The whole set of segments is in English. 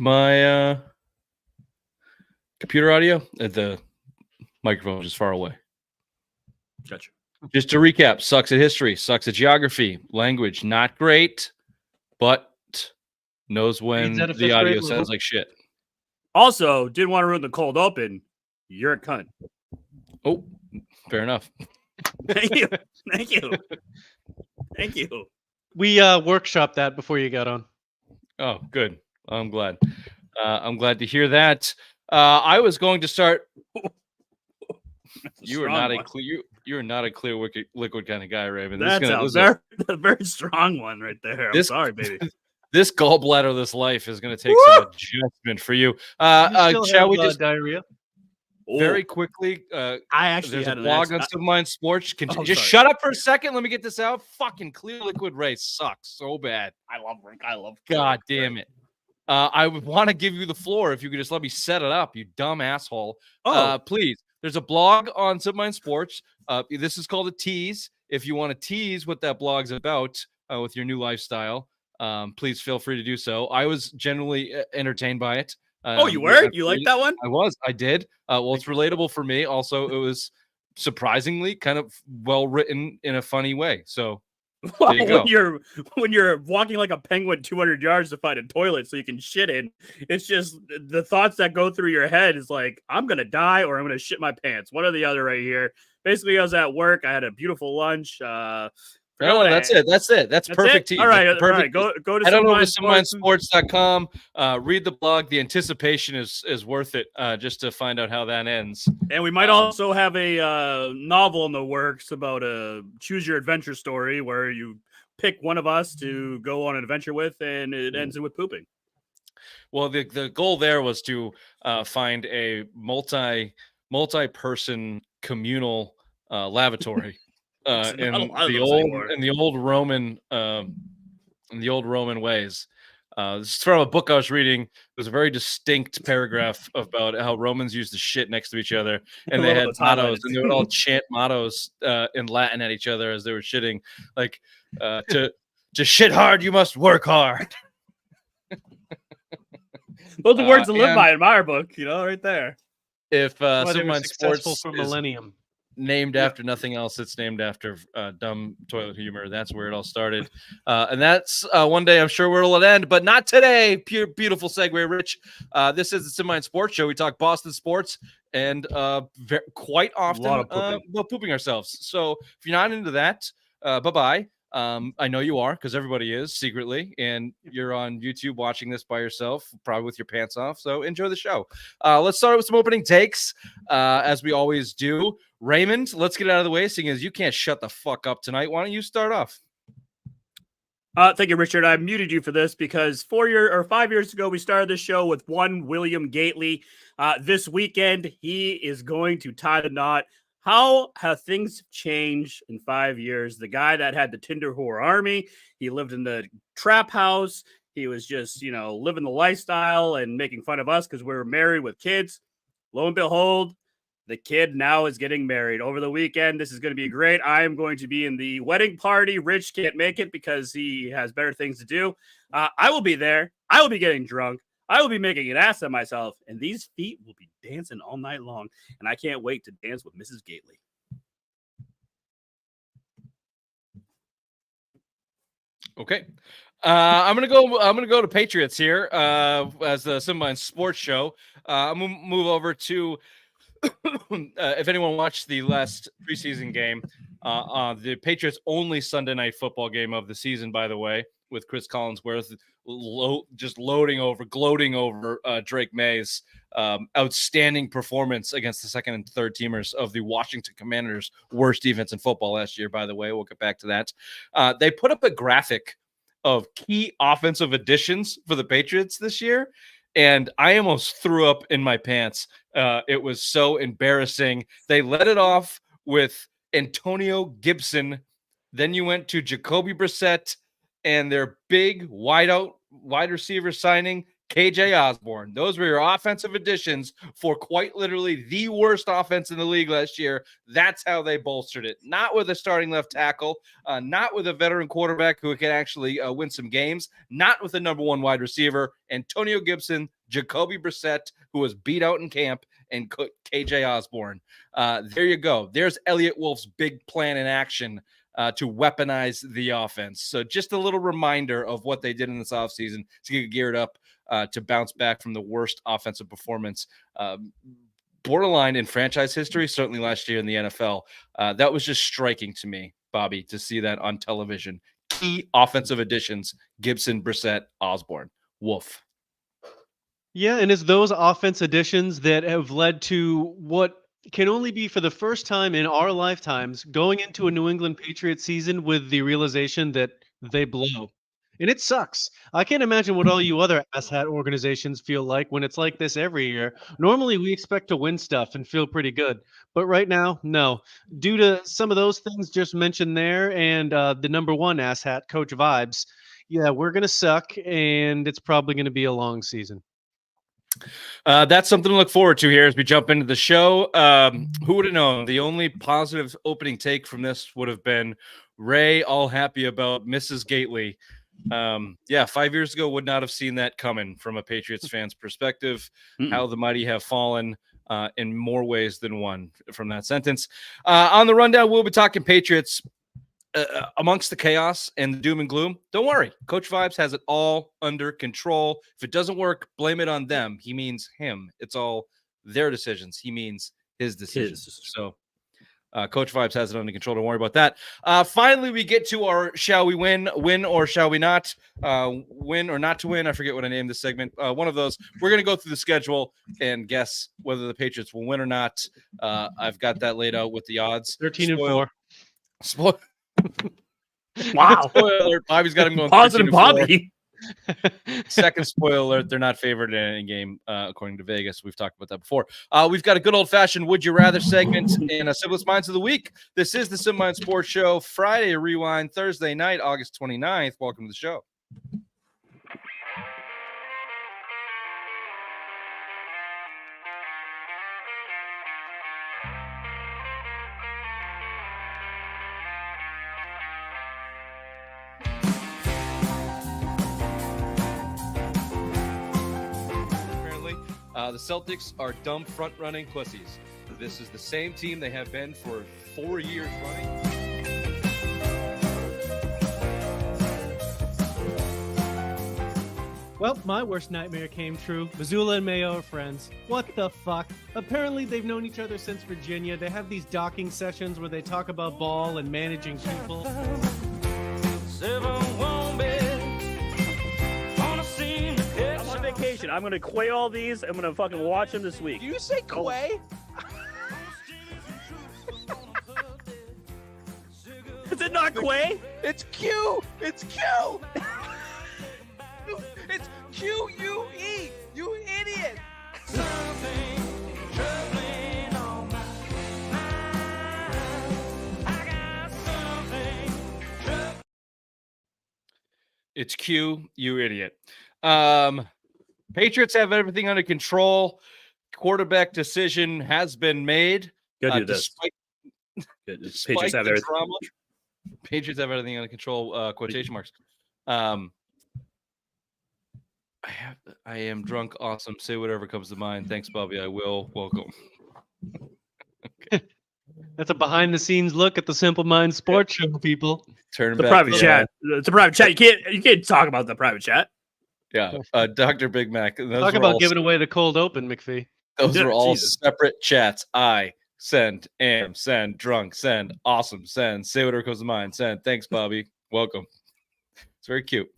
My computer audio at the microphone is far away. Gotcha. Just to recap, sucks at history, sucks at geography, language, not great, but knows when the audio sounds like shit. Also, didn't want to ruin the cold open. You're a cunt. Oh, fair enough. Thank you. Thank you. Thank you. We workshopped that before you got on. Oh, good. I'm glad. I'm glad to hear that. I was going to start. You are not a clear liquid kind of guy, Raven. That's a very strong one right there. I'm sorry, baby. This gallbladder of this life is going to take some adjustment for you. Shall we just diarrhea? Very quickly? I actually there's a blog on Some Mind Sports. Just shut up for a second. Let me get this out. Fucking clear liquid race sucks so bad. I love. God damn it. I would want to give you the floor if you could just let me set it up, you dumb asshole. Please. There's a blog on Some Mind Sports. This is called a tease. If you want to tease what that blog's about with your new lifestyle, please feel free to do so. I was generally entertained by it. You were? You liked that one? I did. Well, it's relatable for me. Also, it was surprisingly kind of well written in a funny way. So there you go. When you're walking like a penguin 200 yards to find a toilet so you can shit in, it's just the thoughts that go through your head is like, I'm gonna die or I'm gonna shit my pants. One or the other right here. Basically, I was at work. I had a beautiful lunch. That's it. That's perfect. All right. Go to head on over to SomeMindSports.com. Read the blog. The anticipation is worth it just to find out how that ends. And we might also have a novel in the works about a choose your adventure story where you pick one of us to go on an adventure with, and it ends with pooping. Well, the goal there was to find a multi-person communal lavatory. In the old Roman ways. This is from a book I was reading. There's a very distinct paragraph about how Romans used to shit next to each other, and they had mottos, and they would all chant mottos in Latin at each other as they were shitting, like to shit hard, you must work hard. Those are words to live by in my book, right there. If Some Mind Sports for millennium. Named after nothing else, it's named after dumb toilet humor. That's where it all started, and that's one day I'm sure where it'll end, but not today. Beautiful segue, Rich. This is the Some Mind Sports Show. We talk Boston sports and quite often about pooping ourselves. So if you're not into that, bye-bye. I know you are, because everybody is secretly, and you're on YouTube watching this by yourself, probably with your pants off. So enjoy the show. Let's start with some opening takes, as we always do. Raymond, let's get it out of the way, seeing as you can't shut the fuck up tonight. Why don't you start off? Thank you, Richard. I muted you for this because 5 years ago, we started this show with one William Gately. This weekend, he is going to tie the knot. How have things changed in 5 years? The guy that had the Tinder whore army, he lived in the trap house. He was just, living the lifestyle and making fun of us because we were married with kids. Lo and behold, the kid now is getting married over the weekend. This is going to be great. I am going to be in the wedding party. Rich can't make it because he has better things to do. I will be there. I will be getting drunk. I will be making an ass of myself, and these feet will be dancing all night long, and I can't wait to dance with Mrs. Gately. Okay. I'm gonna go to Patriots here as the Some Mind Sports Show. I'm gonna move over to if anyone watched the last preseason game, the Patriots' only Sunday night football game of the season, by the way, with Chris Collinsworth gloating over Drake May's outstanding performance against the second and third teamers of the Washington Commanders' worst defense in football last year, by the way. We'll get back to that. They put up a graphic of key offensive additions for the Patriots this year, and I almost threw up in my pants. It was so embarrassing. They let it off with Antonio Gibson. Then you went to Jacoby Brissett and their big wide receiver signing, KJ Osborne. Those were your offensive additions for quite literally the worst offense in the league last year. That's how they bolstered it. Not with a starting left tackle, not with a veteran quarterback who can actually win some games, not with the number one wide receiver, Antonio Gibson, Jacoby Brissett, who was beat out in camp, and KJ Osborne. There you go. There's Elliott Wolf's big plan in action to weaponize the offense. So just a little reminder of what they did in this offseason to get geared up to bounce back from the worst offensive performance borderline in franchise history, certainly last year in the NFL. That was just striking to me, Bobby, to see that on television. Key offensive additions, Gibson, Brissett, Osborne. Wolf. Yeah, and it's those offense additions that have led to what can only be for the first time in our lifetimes going into a New England Patriots season with the realization that they blow. And it sucks. I can't imagine what all you other asshat organizations feel like when it's like this every year. Normally, we expect to win stuff and feel pretty good. But right now, no. Due to some of those things just mentioned there and the number one asshat, Coach Vibes, yeah, we're going to suck, and it's probably going to be a long season. That's something to look forward to here as we jump into the show. Who would have known? The only positive opening take from this would have been Ray all happy about Mrs. Gately. 5 years ago would not have seen that coming from a Patriots fan's perspective. How the mighty have fallen in more ways than one from that sentence. On the rundown, we'll be talking Patriots amongst the chaos and the doom and gloom. Don't worry, Coach Vibes has it all under control. If it doesn't work, blame it on them. He means him. It's all their decisions. He means his decisions. So Coach Vibes has it under control. Don't worry about that. Finally, we get to our shall we win or shall we not? Win or not to win. I forget what I named this segment. One of those. We're going to go through the schedule and guess whether the Patriots will win or not. I've got that laid out with the odds. 13-4. Wow. Spoiler alert. Bobby's got him going Positive 13-4. Bobby. Second spoiler alert, they're not favored in any game, according to Vegas. We've talked about that before. We've got a good old-fashioned Would You Rather segment and a Simplest Minds of the Week. This is the Simple Mind Sports Show, Friday Rewind, Thursday night, August 29th. Welcome to the show. The Celtics are dumb front-running pussies. This is the same team they have been for 4 years running. Well, my worst nightmare came true. Missoula and Mayo are friends. What the fuck? Apparently they've known each other since Virginia. They have these docking sessions where they talk about ball and managing people. Vacation. I'm gonna quay all these. I'm gonna fucking watch them this week. Do you say quay? Is it not quay? It's Q. It's Q. It's QUE. You idiot. It's Q, you idiot. Patriots have everything under control. Quarterback decision has been made. Go do this. Despite Patriots have the everything. drama, Patriots have everything under control. Quotation marks. I am drunk. Awesome. Say whatever comes to mind. Thanks, Bobby. I will. Welcome. That's a behind-the-scenes look at the Simple Mind Sports Show, people. Turn The back. private chat. It's a private chat. You can't talk about the private chat. Yeah. Dr. Big Mac. Talk about giving away the cold open, McPhee. Those Yeah, were all Jesus. separate chats. I send, am, send, drunk, send, awesome, send, say whatever comes to mind, send. Thanks, Bobby. Welcome. It's very cute.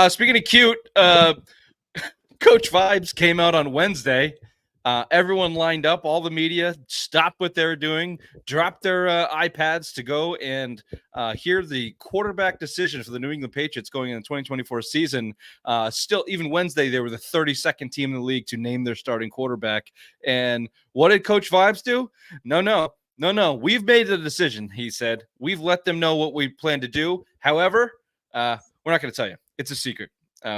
Speaking of cute, Coach Vibes came out on Wednesday. Everyone lined up, all the media stopped what they were doing, dropped their iPads to go and hear the quarterback decision for the New England Patriots going in the 2024 season. Still, even Wednesday, they were the 32nd team in the league to name their starting quarterback. And what did Coach Vibes do? No. We've made the decision, he said. We've let them know what we plan to do. However, we're not going to tell you. It's a secret.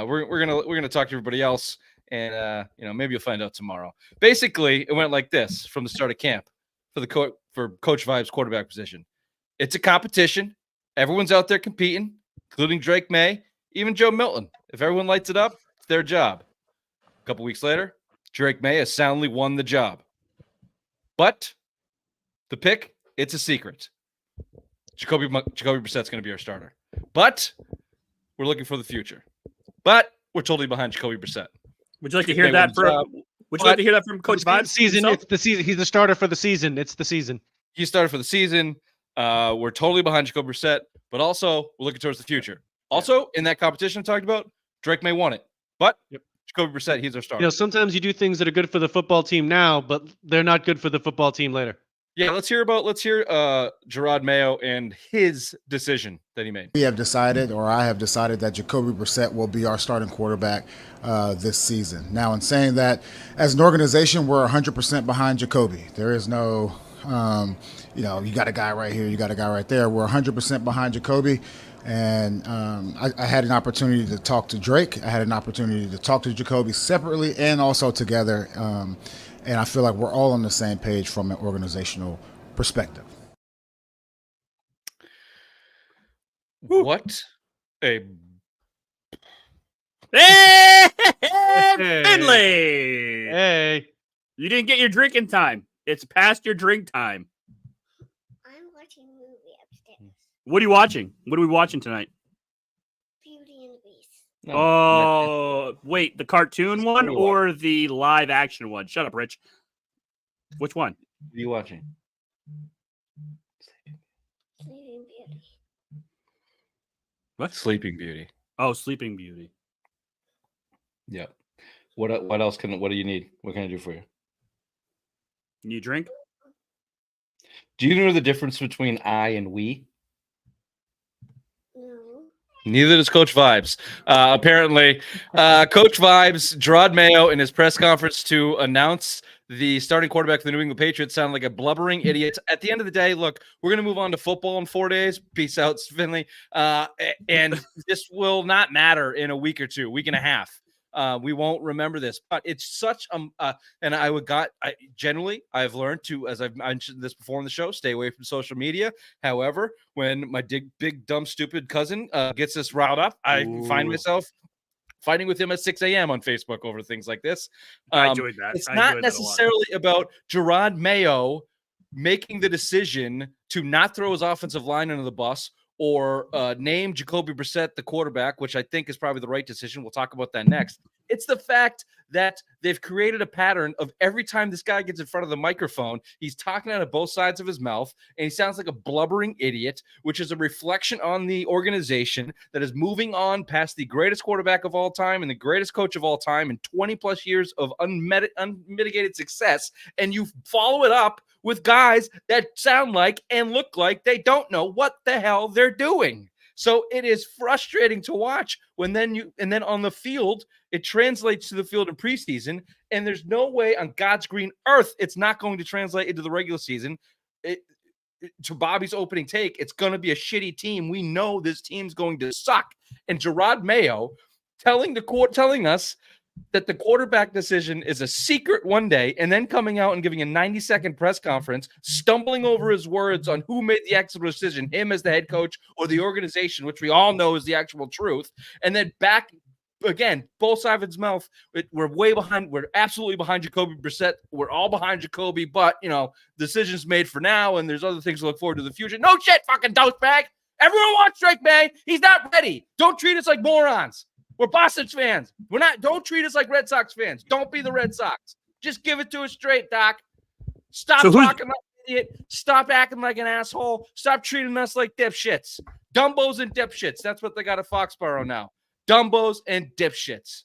we're gonna talk to everybody else, and maybe you'll find out tomorrow. Basically, it went like this from the start of camp for Coach Vibes quarterback position. It's a competition. Everyone's out there competing, including Drake May, even Joe Milton. If everyone lights it up, it's their job. A couple weeks later, Drake May has soundly won the job. But the pick, it's a secret. Jacoby Brissett's going to be our starter. But we're looking for the future. But we're totally behind Jacoby Brissett. Would you like to hear that from Coach Vibes? Season, it's the season. He's the starter for the season. It's the season. He started for the season. We're totally behind Jacoby Brissett, but also we're looking towards the future. Also, in that competition I talked about, Drake May won it. But Jacoby Brissett, he's our starter. Sometimes you do things that are good for the football team now, but they're not good for the football team later. Yeah, let's hear Gerard Mayo and his decision that he made. I have decided that Jacoby Brissett will be our starting quarterback this season. Now, in saying that, as an organization, we're 100% behind Jacoby. There is no, you got a guy right here, you got a guy right there. We're 100% behind Jacoby. And I had an opportunity to talk to Drake. I had an opportunity to talk to Jacoby separately and also together. And I feel like we're all on the same page from an organizational perspective. What a Finley! Hey. You didn't get your drinking time. It's past your drink time. I'm watching a movie upstairs. What are you watching? What are we watching tonight? Beauty and the Beast. Oh, wait, the cartoon one or the live action one? Shut up, Rich. Which one? What are you watching? Sleeping Beauty. What? Sleeping Beauty. Oh, Sleeping Beauty. Yeah. What else what do you need? What can I do for you? You drink? Do you know the difference between I and we? No. Neither does Coach Vibes. Apparently, Coach Vibes, Gerard Mayo, in his press conference to announce the starting quarterback for the New England Patriots sounded like a blubbering idiot. At the end of the day, look, we're going to move on to football in 4 days. Peace out, Finley. And this will not matter in a week or two, week and a half. We won't remember this, but it's such and generally I've learned to, as I've mentioned this before in the show, stay away from social media. However, when my big dumb stupid cousin gets us riled up, I find myself fighting with him at 6 a.m. on Facebook over things like this. I enjoyed that. It's not necessarily about Gerard Mayo making the decision to not throw his offensive line under the bus or name Jacoby Brissett the quarterback, which I think is probably the right decision. We'll talk about that next. It's the fact that they've created a pattern of every time this guy gets in front of the microphone, he's talking out of both sides of his mouth, and he sounds like a blubbering idiot, which is a reflection on the organization that is moving on past the greatest quarterback of all time and the greatest coach of all time and 20-plus years of unmitigated success, and you follow it up with guys that sound like and look like they don't know what the hell they're doing. So it is frustrating to watch when then on the field, it translates to the field in preseason, and there's no way on God's green earth it's not going to translate into the regular season. To Bobby's opening take, it's going to be a shitty team. We know this team's going to suck. And Gerard Mayo telling us that the quarterback decision is a secret one day, and then coming out and giving a 90-second press conference, stumbling over his words on who made the actual decision, him as the head coach or the organization, which we all know is the actual truth, and then back again, both sides of his mouth. We're way behind. We're absolutely behind Jacoby Brissett. We're all behind Jacoby, but decisions made for now, and there's other things to look forward to the future. No shit, fucking douchebag. Everyone wants Drake May. He's not ready. Don't treat us like morons. We're Boston fans. Don't treat us like Red Sox fans. Don't be the Red Sox. Just give it to us straight, Doc. Stop talking like an idiot. Stop acting like an asshole. Stop treating us like dipshits. Dumbos and dipshits. That's what they got at Foxborough now. Dumbos and dipshits.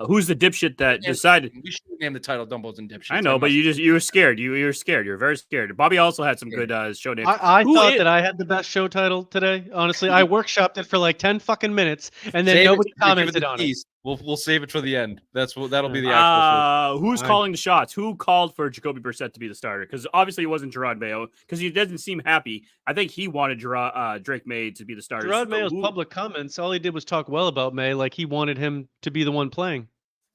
Who's the dipshit that decided? We should name the title "Dumbos and Dipshits." I know, but you were scared. You were scared. You're very scared. Bobby also had some good show names. I thought that I had the best show title today. Honestly, I workshopped it for like 10 fucking minutes, and then nobody commented on it. We'll save it for the end. That'll be the actual. Who's Fine. calling the shots? Who called for Jacoby Brissett to be the starter? Because obviously it wasn't Gerard Mayo because he doesn't seem happy. I think he wanted Drake May to be the starter. Gerard So Mayo's public comments, all he did was talk well about May, like he wanted him to be the one playing.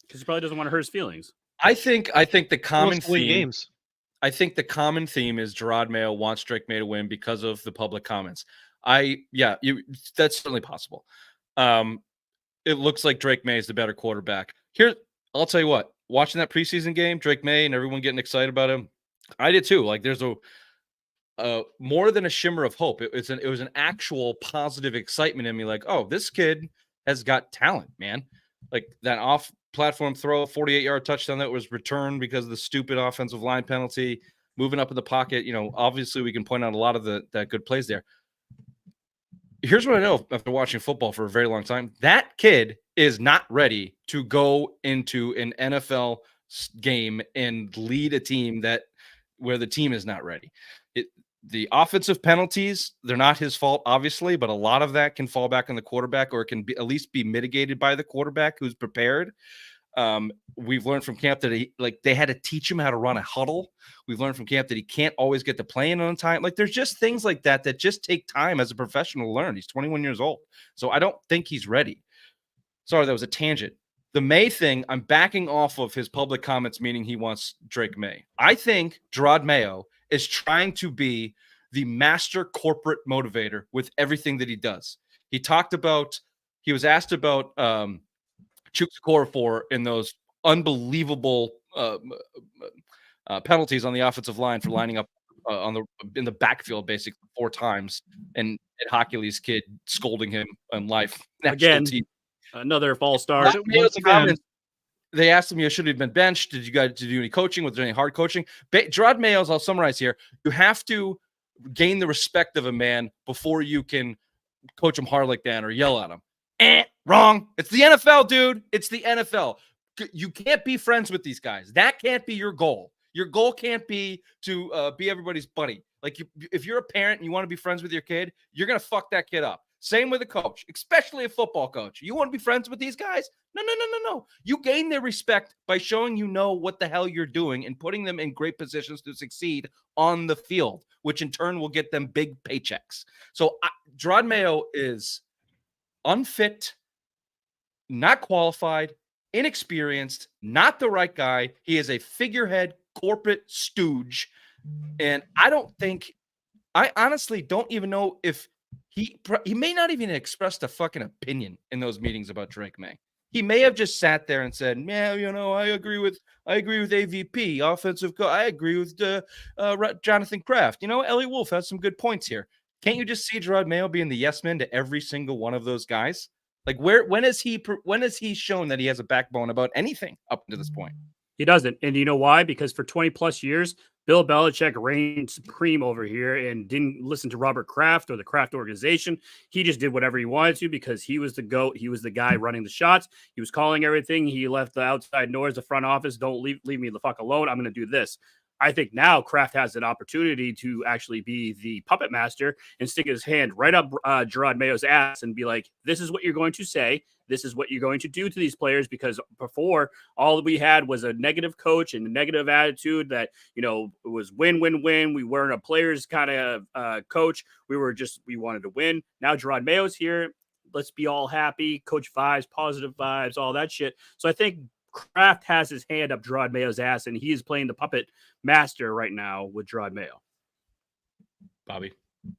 because he probably doesn't want to hurt his feelings. I think the He common wants to win theme. games. I think the common theme is Gerard Mayo wants Drake May to win because of the public comments. That's certainly possible. It looks like Drake May is the better quarterback. Here, I'll tell you what. Watching that preseason game, Drake May and everyone getting excited about him, I did too. Like, there's a more than a shimmer of hope. It was an actual positive excitement in me. Like, oh, this kid has got talent, man. Like that off-platform throw, 48-yard touchdown that was returned because of the stupid offensive line penalty, moving up in the pocket. Obviously we can point out a lot of that good plays there. Here's what I know after watching football for a very long time. That kid is not ready to go into an NFL game and lead a team where the team is not ready. The offensive penalties, they're not his fault, obviously, but a lot of that can fall back on the quarterback, or it can at least be mitigated by the quarterback who's prepared. We've learned from camp that they had to teach him how to run a huddle. We've learned from camp that he can't always get the play in on time. Like, there's just things like that just take time as a professional to learn. He's 21 years old. So I don't think he's ready. Sorry, that was a tangent. The May thing, I'm backing off of his public comments, meaning he wants Drake May. I think Gerard Mayo is trying to be the master corporate motivator with everything that he does. He was asked about Chukwuokorafor in those unbelievable penalties on the offensive line for lining up in the backfield basically 4 times, and Ed Hockley's kid scolding him on live national Again, TV. Another false start. Once again, They asked him, should he have been benched? Did you guys do any coaching? Was there any hard coaching? Gerard Mayo's, I'll summarize here. You have to gain the respect of a man before you can coach him hard like that or yell at him. Wrong. It's the NFL, dude. It's the NFL. You can't be friends with these guys. That can't be your goal. Your goal can't be to be everybody's buddy. Like, if you're a parent and you want to be friends with your kid, you're going to fuck that kid up. Same with a coach, especially a football coach. You want to be friends with these guys? No. You gain their respect by showing what the hell you're doing and putting them in great positions to succeed on the field, which in turn will get them big paychecks. So Gerard Mayo is unfit, not qualified, inexperienced, not the right guy. He is a figurehead corporate stooge. And I honestly don't even know if he may not even expressed a fucking opinion in those meetings about Drake May. He may have just sat there and said, "Yeah, I agree with AVP offensive. I agree with Jonathan Kraft. Elliot Wolf has some good points here." Can't you just see Gerard Mayo being the yes man to every single one of those guys? Like, when has he shown that he has a backbone about anything up to this point? He doesn't. And you know why? Because for 20 plus years, Bill Belichick reigned supreme over here and didn't listen to Robert Kraft or the Kraft organization. He just did whatever he wanted to because he was the GOAT. He was the guy running the shots. He was calling everything. He left the outside noise, the front office. Don't leave me the fuck alone. I'm going to do this. I think now Kraft has an opportunity to actually be the puppet master and stick his hand right up Gerard Mayo's ass and be like, this is what you're going to say. This is what you're going to do to these players, because before all we had was a negative coach and a negative attitude that, it was win, win, win. We weren't a players kind of coach. We wanted to win. Now Gerard Mayo's here. Let's be all happy. Coach vibes, positive vibes, all that shit. So I think Kraft has his hand up Gerard Mayo's ass, and he is playing the puppet master right now with Gerard Mayo. Bobby.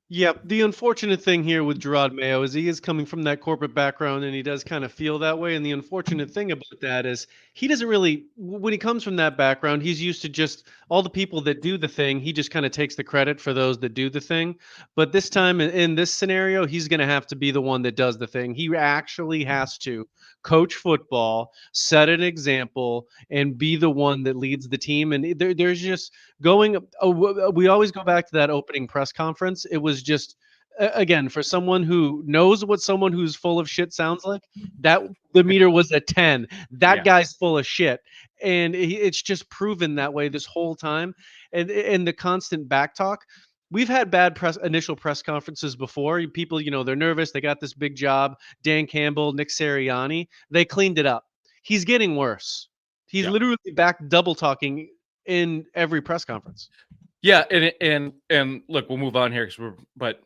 Yeah, the unfortunate thing here with Gerard Mayo is he is coming from that corporate background and he does kind of feel that way. And the unfortunate thing about that is he doesn't really, when he comes from that background, he's used to just all the people that do the thing. He just kind of takes the credit for those that do the thing. But this time in this scenario, he's going to have to be the one that does the thing. He actually has to coach football, set an example, and be the one that leads the team. And there's just we always go back to that opening press conference. It was just, again, for someone who knows what someone who's full of shit sounds like, that the meter was a 10. That guy's full of shit. And it's just proven that way this whole time. And the constant back talk. we've had bad initial press conferences before. People, they're nervous. They got this big job. Dan Campbell, Nick Sirianni, they cleaned it up. He's getting worse. He's Yeah. literally back double talking in every press conference. Yeah, and look, we'll move on here but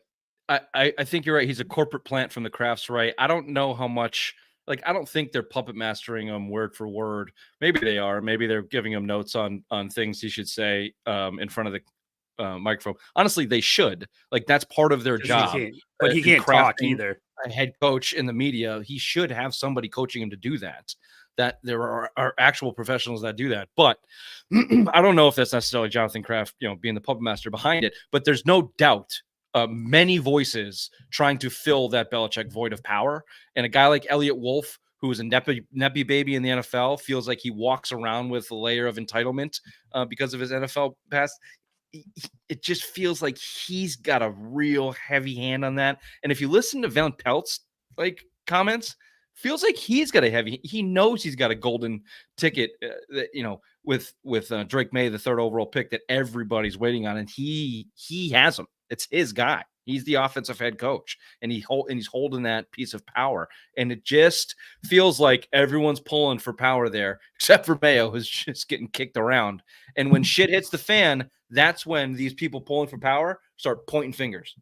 I think you're right. He's a corporate plant from the Crafts, right? I don't know how much. Like, I don't think they're puppet mastering him word for word. Maybe they are. Maybe they're giving him notes on things he should say in front of the microphone. Honestly, they should. Like, that's part of their 'Cause job. But he in can't talk crafting either. A head coach in the media, he should have somebody coaching him to do that. That there are actual professionals that do that. But I don't know if that's necessarily Jonathan Kraft, being the puppet master behind it. But there's no doubt many voices trying to fill that Belichick void of power. And a guy like Elliot Wolf, who is a neppy baby in the NFL, feels like he walks around with a layer of entitlement because of his NFL past. It just feels like he's got a real heavy hand on that. And if you listen to Van Pelt's comments, feels like he's got he knows he's got a golden ticket with Drake May, the 3rd overall pick that everybody's waiting on. And he has him. It's his guy. He's the offensive head coach, and he's holding that piece of power. And it just feels like everyone's pulling for power there, except for Mayo, who's just getting kicked around. And when shit hits the fan, that's when these people pulling for power start pointing fingers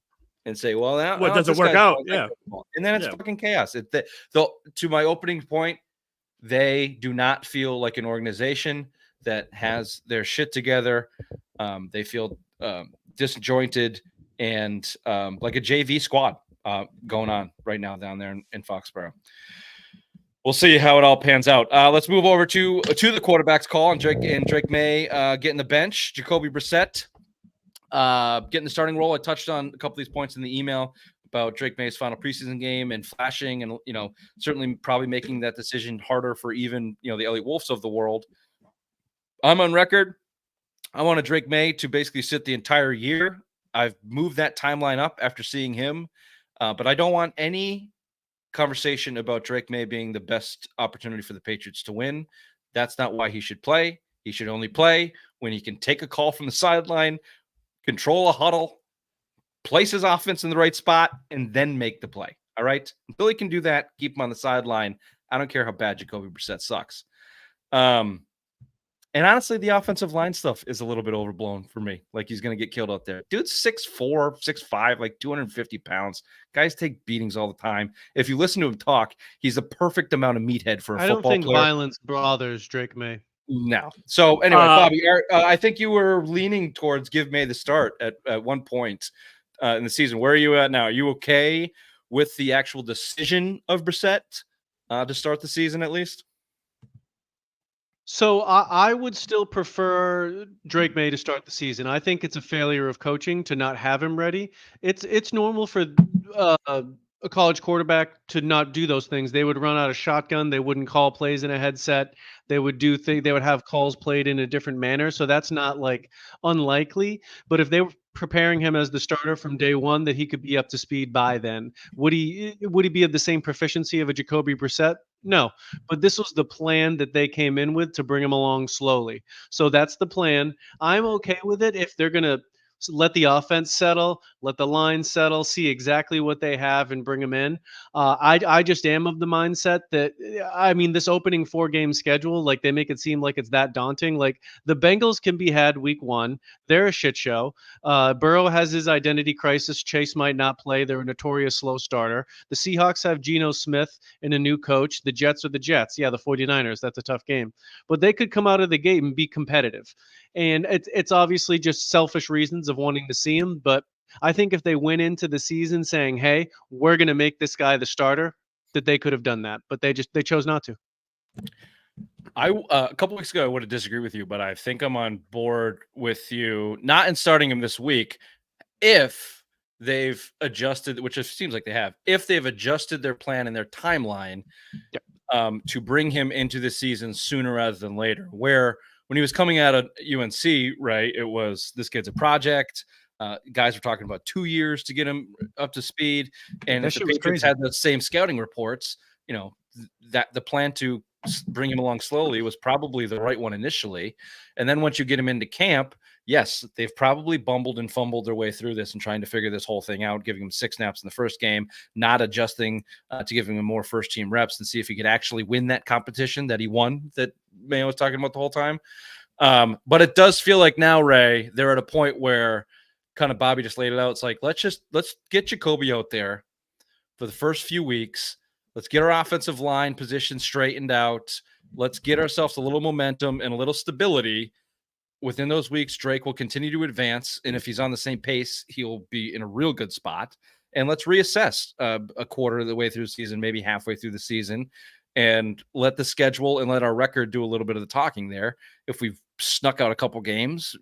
and say, "Well, now What doesn't work out?" Yeah, and then it's fucking chaos. To my opening point, they do not feel like an organization that has their shit together. They feel disjointed and like a JV squad going on right now down there in Foxborough. We'll see how it all pans out. Let's move over to the quarterback's call and Drake May getting the bench. Jacoby Brissett getting the starting role. I touched on a couple of these points in the email about Drake May's final preseason game and flashing, and certainly probably making that decision harder for even the Elliot Wolfs of the world. I'm on record. I want Drake May to basically sit the entire year. I've moved that timeline up after seeing him, but I don't want any conversation about Drake May being the best opportunity for the Patriots to win. That's not why he should play. He should only play when he can take a call from the sideline, control a huddle, place his offense in the right spot, and then make the play. All right? Until he can do that, keep him on the sideline. I don't care how bad Jacoby Brissett sucks. And honestly, the offensive line stuff is a little bit overblown for me. Like, he's going to get killed out there. Dude's 6'4", 6'5", like 250 pounds. Guys take beatings all the time. If you listen to him talk, he's the perfect amount of meathead for a football player. I don't think violence bothers Drake May. No. So anyway, Bobby, I think you were leaning towards give May the start at one point in the season. Where are you at now? Are you okay with the actual decision of Brissett to start the season at least? So I would still prefer Drake May to start the season. I think it's a failure of coaching to not have him ready. It's normal for a college quarterback to not do those things. They would run out of shotgun. They wouldn't call plays in a headset. They would they would have calls played in a different manner. So that's not like unlikely. But if they were preparing him as the starter from day one, that he could be up to speed by then, would he be of the same proficiency of a Jacoby Brissett? No, but this was the plan that they came in with to bring him along slowly. So that's the plan. I'm okay with it if they're going to let the offense settle, let the line settle, see exactly what they have and bring them in. I just am of the mindset that, I mean, this opening 4-game schedule, like they make it seem like it's that daunting. Like the Bengals can be had week 1. They're a shit show. Burrow has his identity crisis. Chase might not play. They're a notorious slow starter. The Seahawks have Geno Smith and a new coach. The Jets are the Jets. Yeah, the 49ers, that's a tough game. But they could come out of the gate and be competitive. And it's obviously just selfish reasons of wanting to see him. But I think if they went into the season saying, hey, we're going to make this guy the starter, that they could have done that. But they chose not to. A couple weeks ago, I would have disagreed with you, but I think I'm on board with you, not in starting him this week, if they've adjusted, which it seems like they have, if they've adjusted their plan and their timeline to bring him into the season sooner rather than later, where when he was coming out of UNC, right, it was this kid's a project. Guys were talking about 2 years to get him up to speed. And if the Patriots had the same scouting reports, that the plan to bring him along slowly was probably the right one initially. And then once you get him into camp, yes, they've probably bumbled and fumbled their way through this and trying to figure this whole thing out, giving him 6 snaps in the first game, not adjusting to giving him more first team reps and see if he could actually win that competition that he won that Mayo was talking about the whole time. But it does feel like now, Ray, they're at a point where kind of Bobby just laid it out. It's like, let's get Jacoby out there for the first few weeks. Let's get our offensive line position straightened out. Let's get ourselves a little momentum and a little stability. Within those weeks, Drake will continue to advance. And if he's on the same pace, he'll be in a real good spot. And let's reassess a quarter of the way through the season, maybe halfway through the season, and let the schedule and let our record do a little bit of the talking there. If we've snuck out a couple games,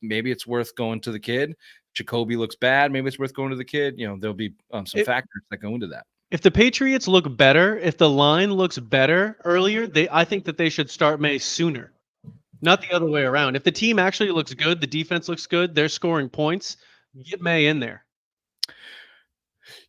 maybe it's worth going to the kid. Jacoby looks bad. Maybe it's worth going to the kid. There'll be some factors that go into that. If the Patriots look better, if the line looks better earlier, I think that they should start May sooner, not the other way around. If the team actually looks good, the defense looks good, they're scoring points, get May in there.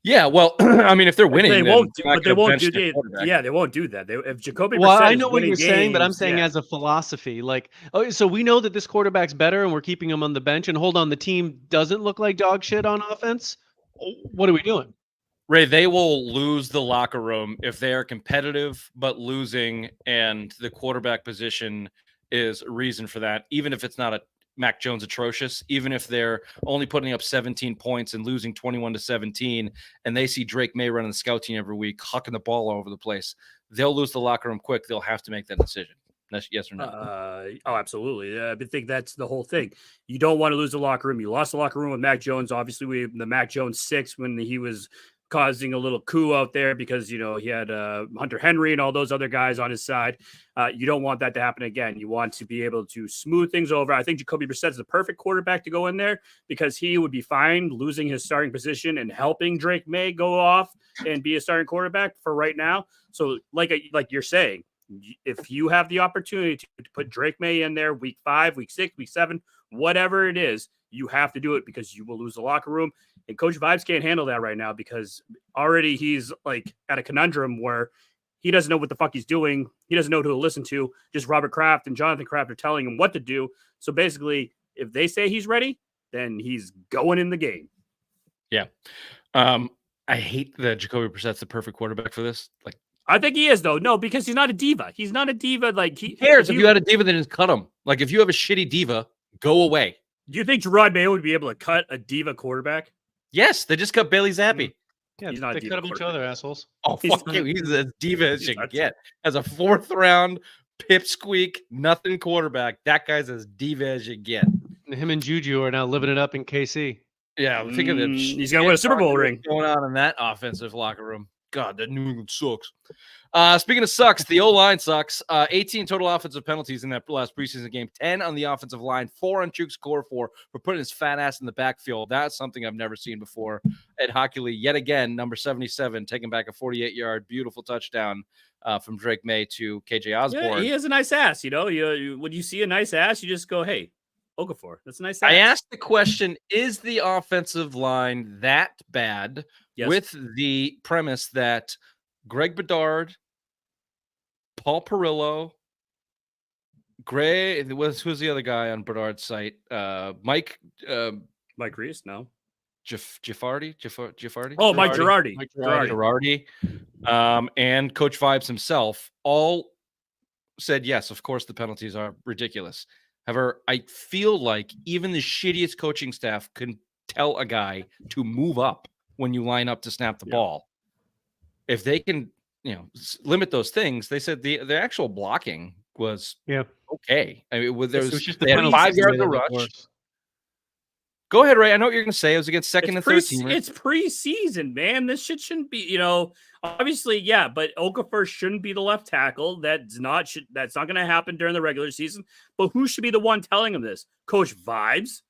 Yeah, well, I mean, if they're winning, they then won't. they're not But they gonna won't bench do their that. quarterback. Yeah, they won't do that. If Jacoby, Well, Brissett I is know what winning you're saying, but I'm games, saying yeah. as a philosophy, like, so we know that this quarterback's better, and we're keeping him on the bench. And hold on, the team doesn't look like dog shit on offense. What are we doing? Ray, they will lose the locker room if they are competitive but losing, and the quarterback position is a reason for that. Even if it's not a Mac Jones atrocious, even if they're only putting up 17 points and losing 21-17, and they see Drake May running the scout team every week, hucking the ball all over the place, they'll lose the locker room quick. They'll have to make that decision. That's yes or no. Absolutely. I think that's the whole thing. You don't want to lose the locker room. You lost the locker room with Mac Jones. Obviously, the Mac Jones 6 when he was causing a little coup out there because, he had Hunter Henry and all those other guys on his side. You don't want that to happen again. You want to be able to smooth things over. I think Jacoby Brissett is the perfect quarterback to go in there because he would be fine losing his starting position and helping Drake May go off and be a starting quarterback for right now. So like you're saying, if you have the opportunity to put Drake May in there week 5, week 6, week 7, whatever it is, you have to do it because you will lose the locker room. And Coach Vibes can't handle that right now because already he's like at a conundrum where he doesn't know what the fuck he's doing. He doesn't know who to listen to. Just Robert Kraft and Jonathan Kraft are telling him what to do. So basically, if they say he's ready, then he's going in the game. Yeah. I hate that Jacoby Brissett's the perfect quarterback for this. Like, I think he is, though. No, because he's not a diva. He's not a diva. Like, who cares? If you had a diva, then just cut him. Like, if you have a shitty diva, go away. Do you think Gerard Mayo would be able to cut a diva quarterback? Yes, they just cut Bailey Zappi. Yeah, He's not a they diva cut a bunch of other assholes. Oh, He's fuck not- you. He's as diva as he's you not- get. As a 4th round, pipsqueak, nothing quarterback. That guy's as diva as you get. Him and Juju are now living it up in KC. Yeah, think of it. He's gonna win a Super Bowl ring. Going on in that offensive locker room. God, that New England sucks. Speaking of sucks, the O-line sucks. 18 total offensive penalties in that last preseason game. 10 on the offensive line. 4 on Chuks Okorafor for putting his fat ass in the backfield. That's something I've never seen before. Ed Hockley, yet again, number 77, taking back a 48-yard beautiful touchdown from Drake May to KJ Osborne. Yeah, he has a nice ass. When you see a nice ass, you just go, "Hey, Okafor, that's a nice ass." I asked the question, is the offensive line that bad? Yes. With the premise that Greg Bedard, Paul Perillo, who's the other guy on Bedard's site? Mike Reese, no. Jaffardi? Oh, Mike Girardi. Mike Girardi. And Coach Vibes himself all said, yes, of course the penalties are ridiculous. However, I feel like even the shittiest coaching staff can tell a guy to move up when you line up to snap the ball. If they can, limit those things, they said the actual blocking was okay. I mean, there was just they had 5 yards of rush. Go ahead, Ray. I know what you're going to say. It was against second and third teamers. It's preseason, man. This shit shouldn't be, obviously, but Okafor shouldn't be the left tackle. That's not going to happen during the regular season. But who should be the one telling him this? Coach Vibes?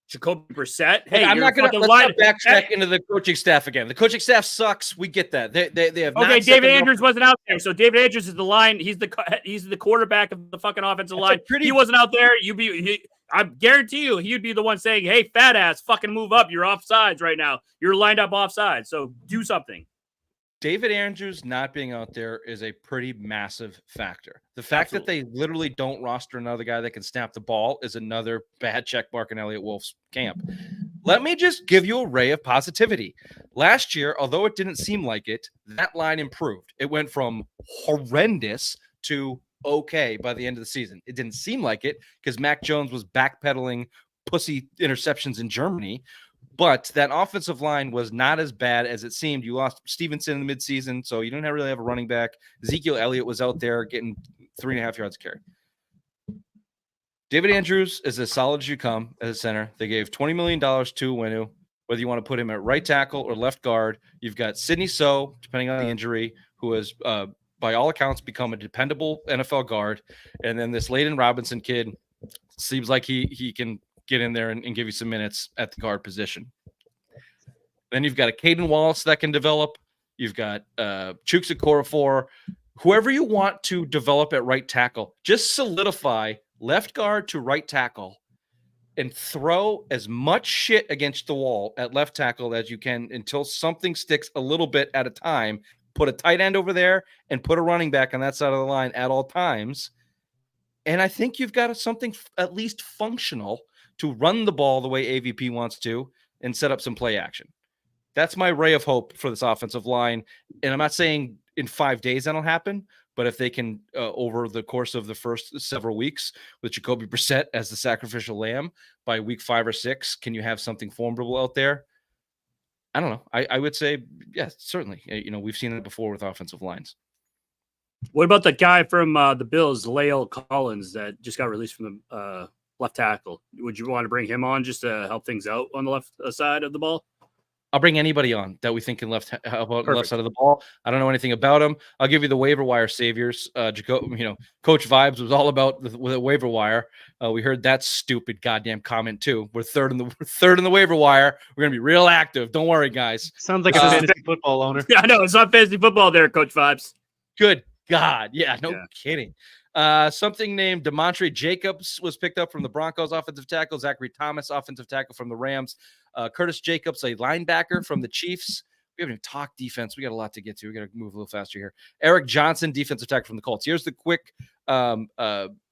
Jacoby Brissett? Hey, I'm not going to backtrack into the coaching staff again. The coaching staff sucks. We get that. They have okay. David Andrews wasn't out there, so David Andrews is the line. He's the quarterback of the fucking offensive line. He wasn't out there. I guarantee you, he'd be the one saying, "Hey, fat ass, fucking move up. You're offsides right now. You're lined up offsides. So do something." David Andrews not being out there is a pretty massive factor. The fact that they literally don't roster another guy that can snap the ball is another bad check mark in Elliott Wolf's camp. Let me just give you a ray of positivity. Last year, although it didn't seem like it, that line improved. It went from horrendous to okay by the end of the season. It didn't seem like it because Mac Jones was backpedaling pussy interceptions in Germany. But that offensive line was not as bad as it seemed. You lost Stevenson in the midseason, so you didn't really have a running back. Ezekiel Elliott was out there getting 3.5 yards a carry. David Andrews is as solid as you come as a center. They gave $20 million to Winu, whether you want to put him at right tackle or left guard. You've got Sidney So, depending on the injury, who has, by all accounts, become a dependable NFL guard. And then this Layden Robinson kid seems like he can get in there and give you some minutes at the guard position. Then you've got a Caden Wallace that can develop. You've got Chuks Okorafor. Whoever you want to develop at right tackle, just solidify left guard to right tackle and throw as much shit against the wall at left tackle as you can until something sticks a little bit at a time. Put a tight end over there and put a running back on that side of the line at all times. And I think you've got something at least functional to run the ball the way AVP wants to and set up some play action. That's my ray of hope for this offensive line. And I'm not saying in 5 days that'll happen, but if they can, over the course of the first several weeks with Jacoby Brissett as the sacrificial lamb, by week 5 or 6, can you have something formidable out there? I don't know. I would say, yes, certainly. We've seen it before with offensive lines. What about the guy from the Bills, Lael Collins, that just got released from the left tackle? Would you want to bring him on just to help things out on the left side of the ball? I'll bring anybody on that we think can help out the left side of the ball. I don't know anything about him. I'll give you the waiver wire saviors. Coach Vibes was all about the waiver wire. We heard that stupid goddamn comment too. We're third in the waiver wire. We're gonna be real active. Don't worry, guys. Sounds like a fantasy football owner. Yeah, I know it's not fantasy football there, Coach Vibes. Good God, yeah, no kidding. Something named Demontre Jacobs was picked up from the Broncos, offensive tackle. Zachary Thomas, offensive tackle from the Rams. Curtis Jacobs, a linebacker from the Chiefs. We haven't even talked defense. We got a lot to get to. We got to move a little faster here. Eric Johnson, defensive tackle from the Colts. Here's the quick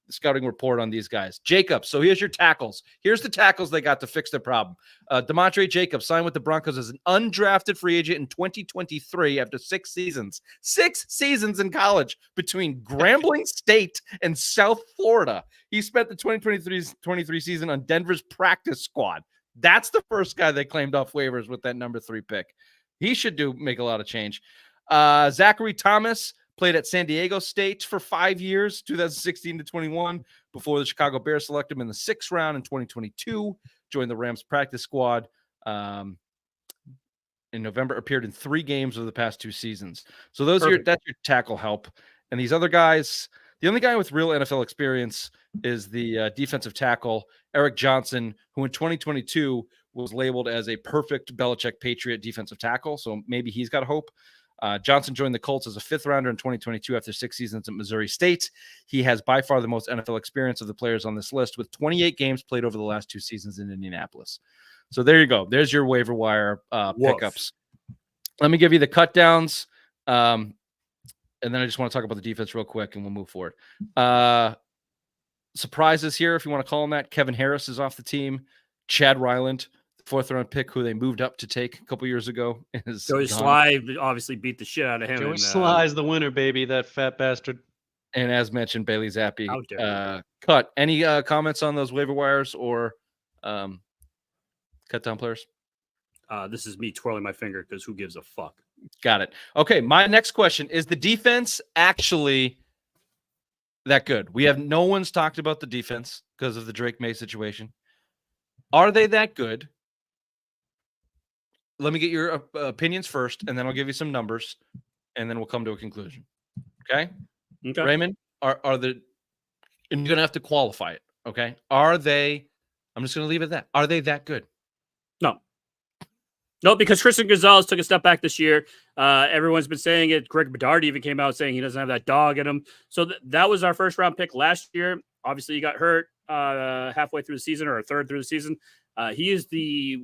scouting report on these guys. Jacobs. So here's your tackles. Here's the tackles they got to fix their problem. Demontre Jacobs signed with the Broncos as an undrafted free agent in 2023 after 6 seasons. 6 seasons in college between Grambling State and South Florida. He spent the 2023 season on Denver's practice squad. That's the first guy they claimed off waivers with that number 3 pick. He should make a lot of change. Zachary Thomas played at San Diego State for 5 years, 2016 to 21, before the Chicago Bears selected him in the 6th round in 2022, joined the Rams practice squad. In November, appeared in 3 games over the past 2 seasons. So that's your tackle help. And these other guys, the only guy with real NFL experience is the defensive tackle, Eric Johnson, who in 2022 was labeled as a perfect Belichick Patriot defensive tackle. So maybe he's got hope. Johnson joined the Colts as a 5th rounder in 2022 after 6 seasons at Missouri State. He has by far the most NFL experience of the players on this list, with 28 games played over the last 2 seasons in Indianapolis. So there you go. There's your waiver wire pickups. Let me give you the cut downs. And then I just want to talk about the defense real quick and we'll move forward. Surprises here, if you want to call him that. Kevin Harris is off the team. Chad Ryland, 4th round pick, who they moved up to take a couple years ago. Joey Sly obviously beat the shit out of him. Joey Sly's the winner, baby, that fat bastard. And as mentioned, Bailey Zappi cut. Any comments on those waiver wires or cut down players? This is me twirling my finger because who gives a fuck? Got it. Okay, my next question is: the defense actually that good? No one's talked about the defense because of the Drake May situation. Are they that good? Let me get your opinions first, and then I'll give you some numbers, and then we'll come to a conclusion. Okay. Raymond, are and you're gonna have to qualify it. Okay. Are they? I'm just gonna leave it at that. Are they that good? No, because Christian Gonzalez took a step back this year. Everyone's been saying it. Greg Bedard even came out saying he doesn't have that dog in him. So that was our 1st round pick last year. Obviously, he got hurt halfway through the season or a third through the season. He is the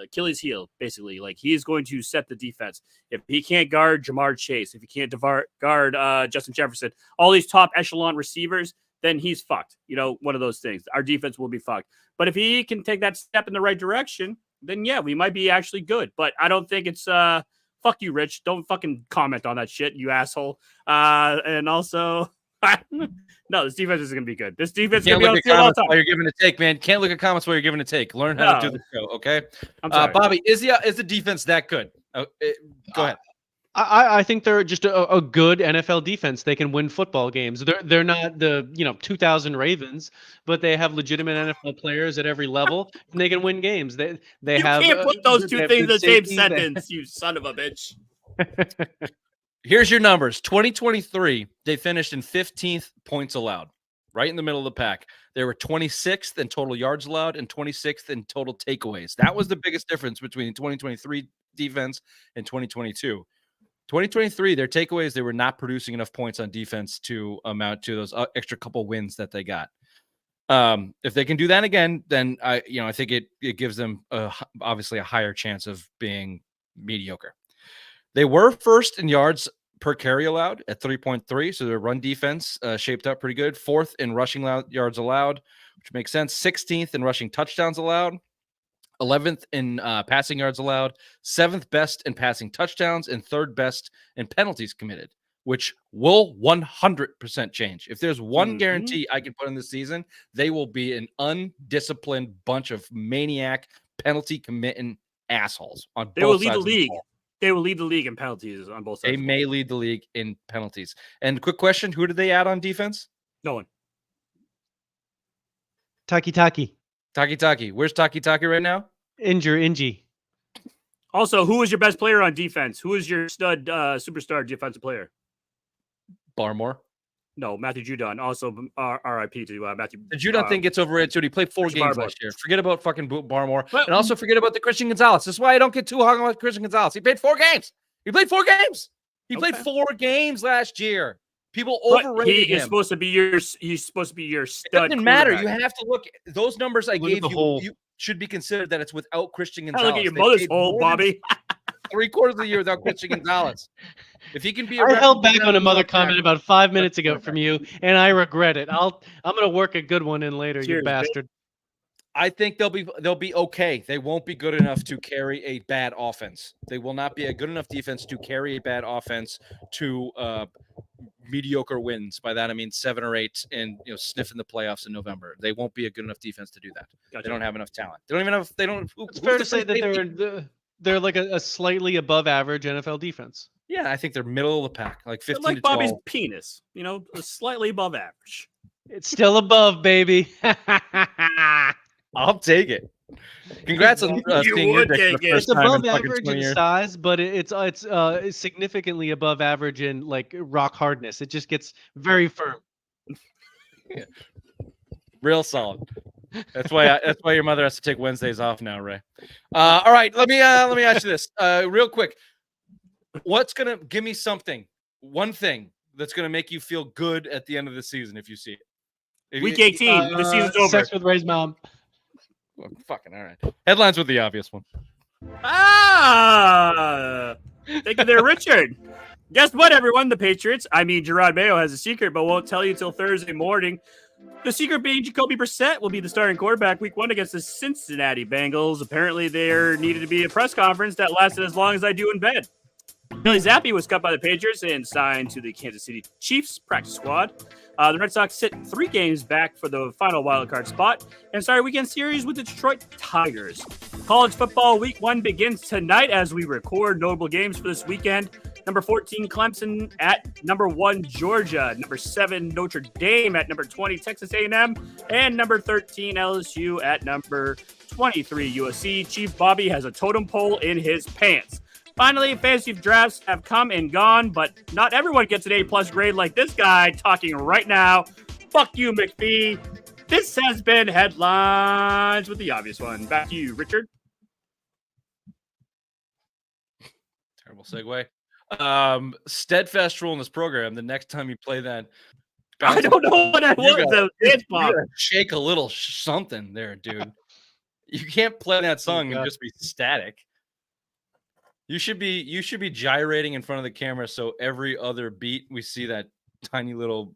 Achilles heel, basically. Like, he is going to set the defense. If he can't guard Jamar Chase, if he can't guard Justin Jefferson, all these top echelon receivers, then he's fucked. You know, one of those things. Our defense will be fucked. But if he can take that step in the right direction, then yeah, we might be actually good. But I don't think it's fuck you, Rich. Don't fucking comment on that shit, you asshole. And also, no, this defense is gonna be good. This defense is Can't gonna be look on at the field all comments the while time. you're giving a take, man. Can't look at comments while you're giving a take. Learn how to do the show, okay? I'm sorry. Bobby, is the defense that good? Go ahead. I think they're just a good NFL defense. They can win football games. They're not the 2000 Ravens, but they have legitimate NFL players at every level, and they can win games. They You have can't put those two they have things in good the same safeties, sentence, you son of a bitch. Here's your numbers. 2023, they finished in 15th points allowed, right in the middle of the pack. They were 26th in total yards allowed and 26th in total takeaways. That was the biggest difference between 2023 defense and 2022. 2023, their takeaways, they were not producing enough points on defense to amount to those extra couple wins that they got. If they can do that again, then I think it gives them obviously a higher chance of being mediocre. They were first in yards per carry allowed at 3.3, so their run defense shaped up pretty good. Fourth in rushing yards allowed, which makes sense. 16th in rushing touchdowns allowed. 11th in passing yards allowed, 7th best in passing touchdowns, and 3rd best in penalties committed, which will 100% change. If there's one guarantee I can put in this season, they will be an undisciplined bunch of maniac penalty committing assholes on They will both lead sides the of the league. ball. They will lead the league in penalties on both sides. They may lead the league in penalties. And quick question, who did they add on defense? No one. Taki Taki, Taki. Where's Taki right now? Inji. Also, who is your best player on defense? Who is your stud superstar defensive player? Barmore. No, Matthew Judon. Also, RIP to Matthew. The Judon thing gets overrated too. He played 4 Christian games Barmore. last year. Forget about fucking Barmore. Well, and also forget about the Christian Gonzalez. That's why I don't get too hung on with Christian Gonzalez. He played 4 games. He played 4 games. He played 4 games last year. People overrated he is him. supposed to be your. He's supposed to be your It stud. doesn't matter. You quarterback. have to look. Those numbers I Look at gave the you. whole. You should be considered that it's without Christian I Gonzalez. look at your They mother's played hole, more than Bobby. 3/4 of the year without Christian Gonzalez. If he can be, I held back on a mother mother comment about 5 minutes ago from you, and I regret it. I'm gonna work a good one in later, Cheers, you bastard. I think they'll be okay. They won't be good enough to carry a bad offense. They will not be a good enough defense to carry a bad offense to mediocre wins. By that I mean 7 or 8 and sniffing the playoffs in November. They won't be a good enough defense to do that. Gotcha. They don't have enough talent. They don't even have. They don't. It's fair to say that they're like a slightly above average NFL defense. Yeah, I think they're middle of the pack, like 15 like to Bobby's 12. penis. Slightly above average. It's still above, baby. I'll take it. Congrats on You seeing your would dick for take the it. first It's time above in fucking average 20 in years. size, but it's significantly above average in like rock hardness. It just gets very firm. Real solid. That's why your mother has to take Wednesdays off now, Ray. All right, let me ask you this real quick. What's gonna give me one thing that's gonna make you feel good at the end of the season if you see it? Week 18. The season's over. Sex with Ray's mom. Well, fucking all right. Headlines with the obvious one. Thank you there, Richard. Guess what, everyone? The Patriots, Gerard Mayo has a secret, but won't tell you till Thursday morning. The secret being Jacoby Brissett will be the starting quarterback week 1 against the Cincinnati Bengals. Apparently, there needed to be a press conference that lasted as long as I do in bed. Billy Zappi was cut by the Patriots and signed to the Kansas City Chiefs practice squad. The Red Sox sit 3 games back for the final wildcard spot and start a weekend series with the Detroit Tigers. College football week 1 begins tonight as we record notable games for this weekend. Number 14, Clemson at number 1, Georgia. Number 7, Notre Dame at number 20, Texas A&M. And number 13, LSU at number 23, USC. Chief Bobby has a totem pole in his pants. Finally, fantasy drafts have come and gone, but not everyone gets an A+ grade like this guy talking right now. Fuck you, McPhee. This has been Headlines with the Obvious One. Back to you, Richard. Terrible segue. Steadfast rule in this program: the next time you play that, I don't know what I You was. gotta- Dance you Bob. gotta shake a little something there, dude. You can't play that song and God. just be static. You should be gyrating in front of the camera so every other beat we see that tiny little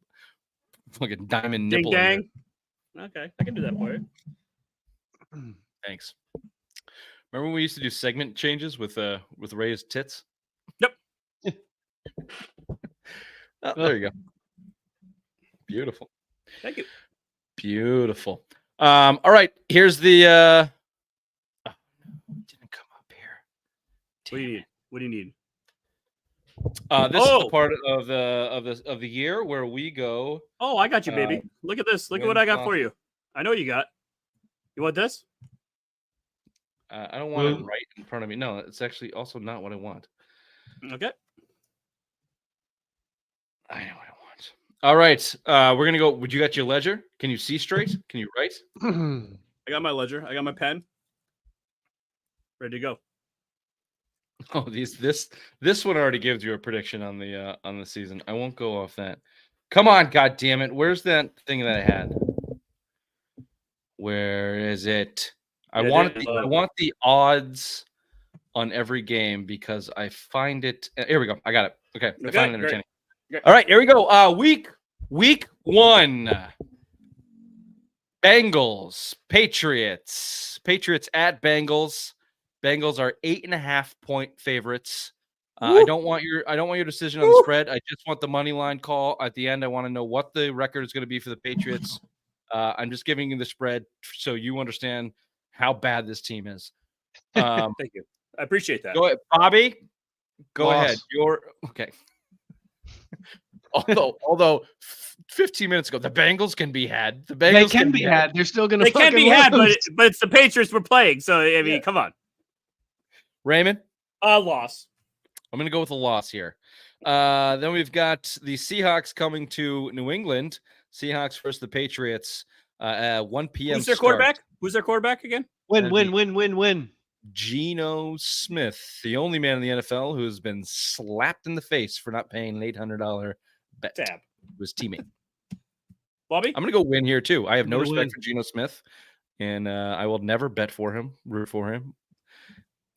fucking diamond Ding nipple. in there. dang. Okay, I can do that for you. Thanks. Remember when we used to do segment changes with Ray's tits? Yep. Oh, there you go. Beautiful. Thank you. Beautiful. All right. Here's the oh, no, it didn't come up here. What do you need? What do you need? This is the Oh. part of the year where we go. Oh, I got you, baby. Look at this. Look at what I got for you. I know you got. You want this? I don't want it Well- right in front of me. No, it's actually also not what I want. Okay. I know what I want. All right. We're gonna go. Would you got your ledger? Can you see straight? Can you write? I got my ledger. I got my pen. Ready to go. Oh, this one already gives you a prediction on the season. I won't go off that. Come on, god damn it. Where's that thing that I had? Where is it? I Yeah, want dude, I want the odds on every game because I find it. Here we go. I got it. Okay. I Okay, find it great. entertaining. Great. All right, here we go. Week 1. Bengals, Patriots at Bengals. Bengals are 8.5-point favorites. I don't want your decision on the spread. I just want the money line call at the end. I want to know what the record is going to be for the Patriots. I'm just giving you the spread so you understand how bad this team is. Thank you. I appreciate that. Go ahead, Bobby. Go Loss. ahead. You're okay. although 15 minutes ago, the Bengals can be had. The Bengals They can be had. They're still going to They can be had, but it's the Patriots we're playing. So I mean, come on. Raymond, Loss. I'm going to go with a loss here. Then we've got the Seahawks coming to New England. Seahawks versus the Patriots. 1 p.m. Who's their start. quarterback? Who's their quarterback again? win. Geno Smith, the only man in the NFL who has been slapped in the face for not paying an $800 bet Tab. to his teammate. Bobby? I'm going to go win here too. I have no I'm gonna respect win. for Geno Smith, and I will never bet for him, root for him.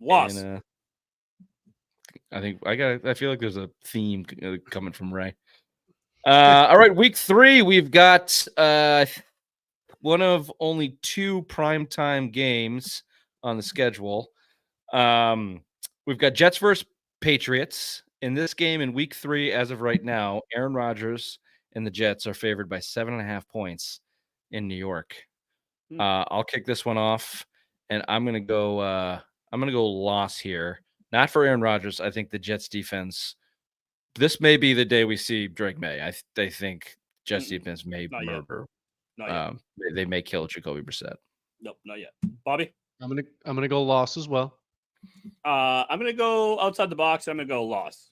Loss. And, I feel like there's a theme coming from Ray. All right, week 3, we've got one of only 2 primetime games on the schedule. We've got Jets versus Patriots. In this game in week 3, as of right now, Aaron Rodgers and the Jets are favored by 7.5 points in New York. I'll kick this one off, and I'm gonna go loss here. Not for Aaron Rodgers. I think the Jets defense. This may be the day we see Drake May. I think Jets defense may Not yet. murder. Not yet. They may kill Jacoby Brissett. Nope, not yet. Bobby? I'm gonna go loss as well. I'm gonna go outside the box. I'm gonna go loss.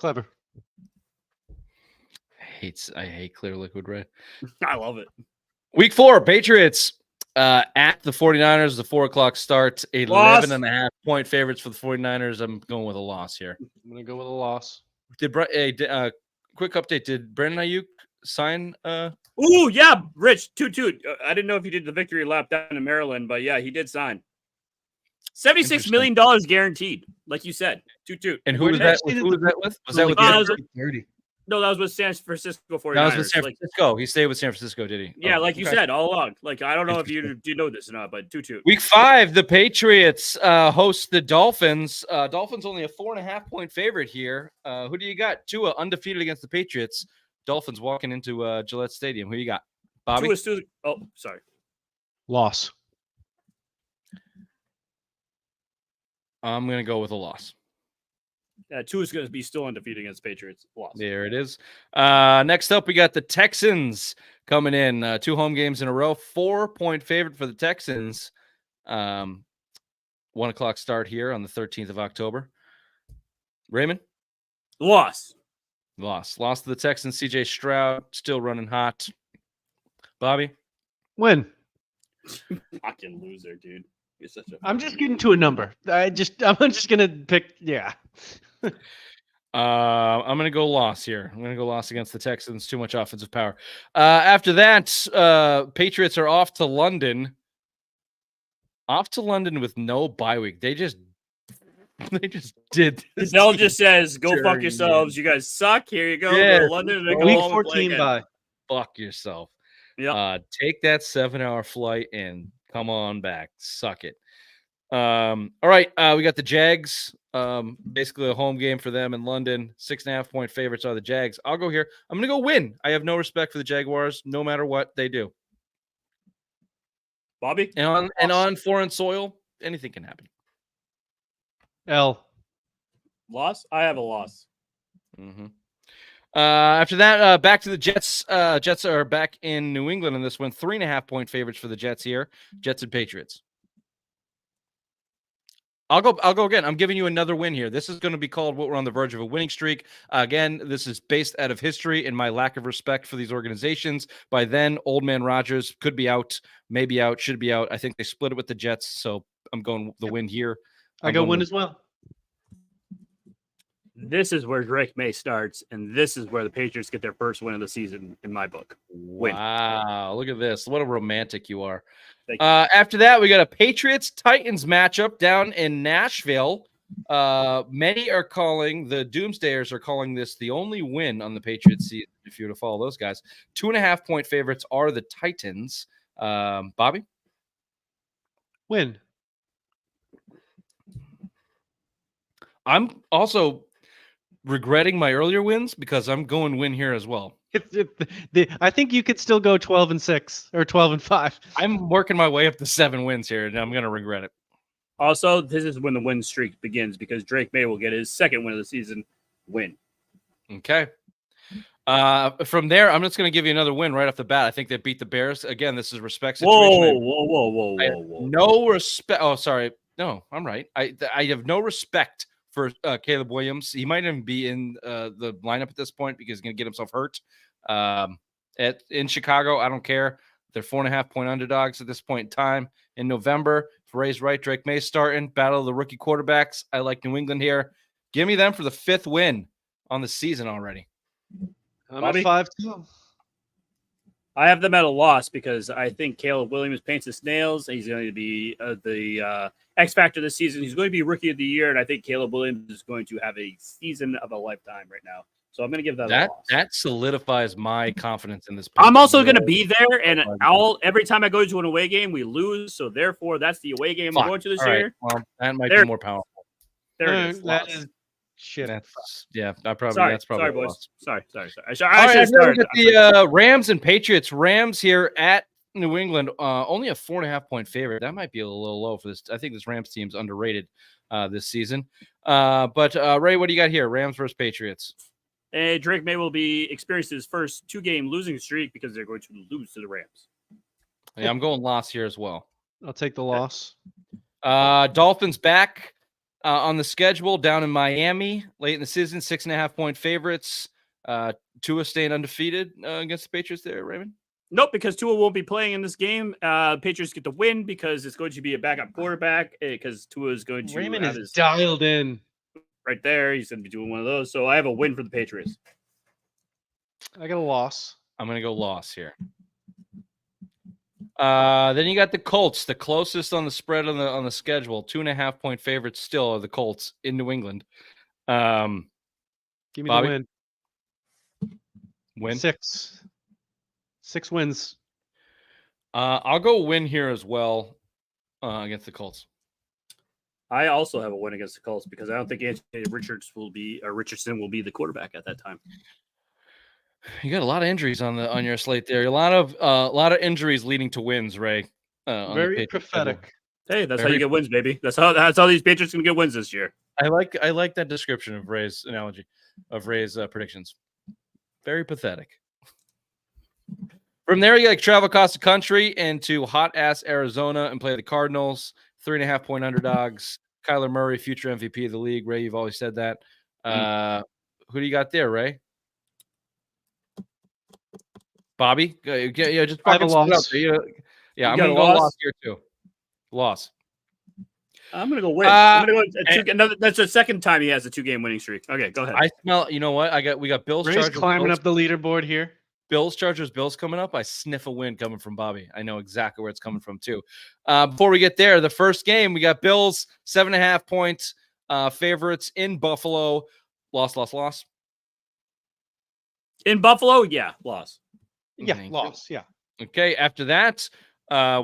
Clever. I hate clear liquid red. I love it. Week 4, Patriots at the 49ers, the 4:00 start. 11.5 point favorites for the 49ers. I'm going with a loss here. I'm gonna go with a loss. Quick update. Did Brandon Ayuk sign? Ooh, yeah, Rich, toot. I didn't know if he did the victory lap down in Maryland, but yeah, he did sign. $76 million guaranteed, like you said. Toot. And who was that? Who was that with? Was that with the 30? No, that was with San Francisco 49ers. That was with San Like, Francisco. He stayed with San Francisco, did he? yeah, Oh, like you okay. said all along. Like, I don't know if you know this or not, but toot. Week 5, the Patriots host the Dolphins. Dolphins only a 4.5 point favorite here. Who do you got? Tua undefeated against the Patriots. Dolphins walking into Gillette Stadium. Who you got? Bobby? Oh, sorry. Loss. I'm going to go with a loss. Tua's going to be still undefeated against Patriots. Loss. There it is. Next up, we got the Texans coming in. 2 home games in a row. 4-point favorite for the Texans. 1:00 start here on the 13th of October. Raymond? Loss. Lost to the Texans. CJ Stroud still running hot. Bobby? Win. Fucking loser, dude. You're such a. I'm just getting to a number. I'm just gonna pick. Yeah. I'm going to go loss here. I'm going to go loss against the Texans. Too much offensive power. After that, Patriots are off to London. Off to London with no bye week. They just did. This Bell team just says, "Go fuck dirty, yourselves. You guys suck. Here you go. Yeah. Go to London and then go Week home and play 14 again." bye. fuck yourself. Yep. Take that 7-hour flight and come on back. Suck it. All right. We got the Jags. Basically a home game for them in London. 6.5-point favorites are the Jags. I'll go here. I'm gonna go win. I have no respect for the Jaguars, no matter what they do. Bobby? And on foreign soil, anything can happen. L. Loss? I have a loss. Mm-hmm. After that, back to the Jets. Jets are back in New England in this one. 3.5-point favorites for the Jets here. Jets and Patriots. I'll go again. I'm giving you another win here. This is going to be called what we're on the verge of a winning streak. Again, this is based out of history and my lack of respect for these organizations. By then, Old Man Rodgers could be out, maybe out, should be out. I think they split it with the Jets, so I'm going the win here. I go win as well. This is where Drake May starts, and this is where the Patriots get their first win of the season in my book. Win. Wow, look at this. What a romantic you are. Thank After that, we got a Patriots-Titans matchup down in Nashville. Many are calling, the Doomsdayers are calling this the only win on the Patriots season, if you were to follow those guys. 2.5-point favorites are the Titans. Bobby? Win. I'm also regretting my earlier wins because I'm going win here as well. I think you could still go 12-6 or 12-5. I'm working my way up to 7 wins here, and I'm going to regret it. Also, this is when the win streak begins because Drake May will get his second win of the season. Win. Okay. From there, I'm just going to give you another win right off the bat. I think they beat the Bears. Again, this is respect situation. Whoa. No respect. Oh, sorry. No, I'm right. I have no respect for Caleb Williams. He might even be in the lineup at this point because he's going to get himself hurt. In Chicago, I don't care. They're 4.5-point underdogs at this point in time. In November, if Ray's right, Drake May starting. Battle of the rookie quarterbacks. I like New England here. Give me them for the 5th win on the season already. I'm Bobby? at 5-2. I have them at a loss because I think Caleb Williams paints his nails. He's going to be the X factor this season. He's going to be rookie of the year, and I think Caleb Williams is going to have a season of a lifetime right now. So I'm going to give that a loss. That solidifies my confidence in this. I'm also going to be there, and every time I go to an away game, we lose. So therefore, that's the away game I'm going to this All right. year. Well, that might There- be more powerful. There it is. That Loss. is shit. That's probably Sorry, that's probably sorry, a boys. loss. Sorry. All I right, should and then start. we got the Rams and Patriots. Rams here at New England, only a 4.5-point favorite. That might be a little low for this. I think this Rams team's underrated this season. But Ray, what do you got here? Rams versus Patriots. And Drake May will be experiencing his first 2-game losing streak because they're going to lose to the Rams. Yeah, I'm going loss here as well. I'll take the loss. Dolphins back on the schedule down in Miami late in the season. 6.5-point favorites. Tua staying undefeated against the Patriots there, Raymond. Nope, because Tua won't be playing in this game. Patriots get the win because it's going to be a backup quarterback because Tua is going to Raymond have is his dialed in. right there. He's going to be doing one of those. So I have a win for the Patriots. I got a loss. I'm going to go loss here. Then you got the Colts, the closest on the spread on the schedule. 2.5-point favorites still are the Colts in New England. Give me Bobby? the win. Win. 6 wins. I'll go win here as well against the Colts. I also have a win against the Colts because I don't think Anthony Richardson will be the quarterback at that time. You got a lot of injuries on your slate there. A lot of injuries leading to wins, Ray. On the Very Patriots prophetic. Hey, that's how Very- you get wins, baby. That's how these Patriots can get wins this year. schedule. I like that description of Ray's analogy of Ray's predictions. Very pathetic. From there, you like travel across the country into hot ass Arizona and play the Cardinals. 3.5-point underdogs. Kyler Murray, future MVP of the league. Ray, you've always said that. Who do you got there, Ray? Bobby? Yeah, just I have a fucking spit loss. up. Yeah, I'm got going a to go loss? loss here too. Loss. I'm gonna go win. Uh, I'm gonna go another. That's the second time he has a 2-game winning streak. Okay, go ahead. I smell. You know what? We got Bills Ray's Chargers. climbing Bills, up the leaderboard here. Bills Chargers Bills coming up. I sniff a win coming from Bobby. I know exactly where it's coming from too. Before we get there, the first game we got Bills 7.5 points favorites in Buffalo. Loss. In Buffalo, yeah, loss. Yeah, Thank you. loss. Yeah. Okay. After that,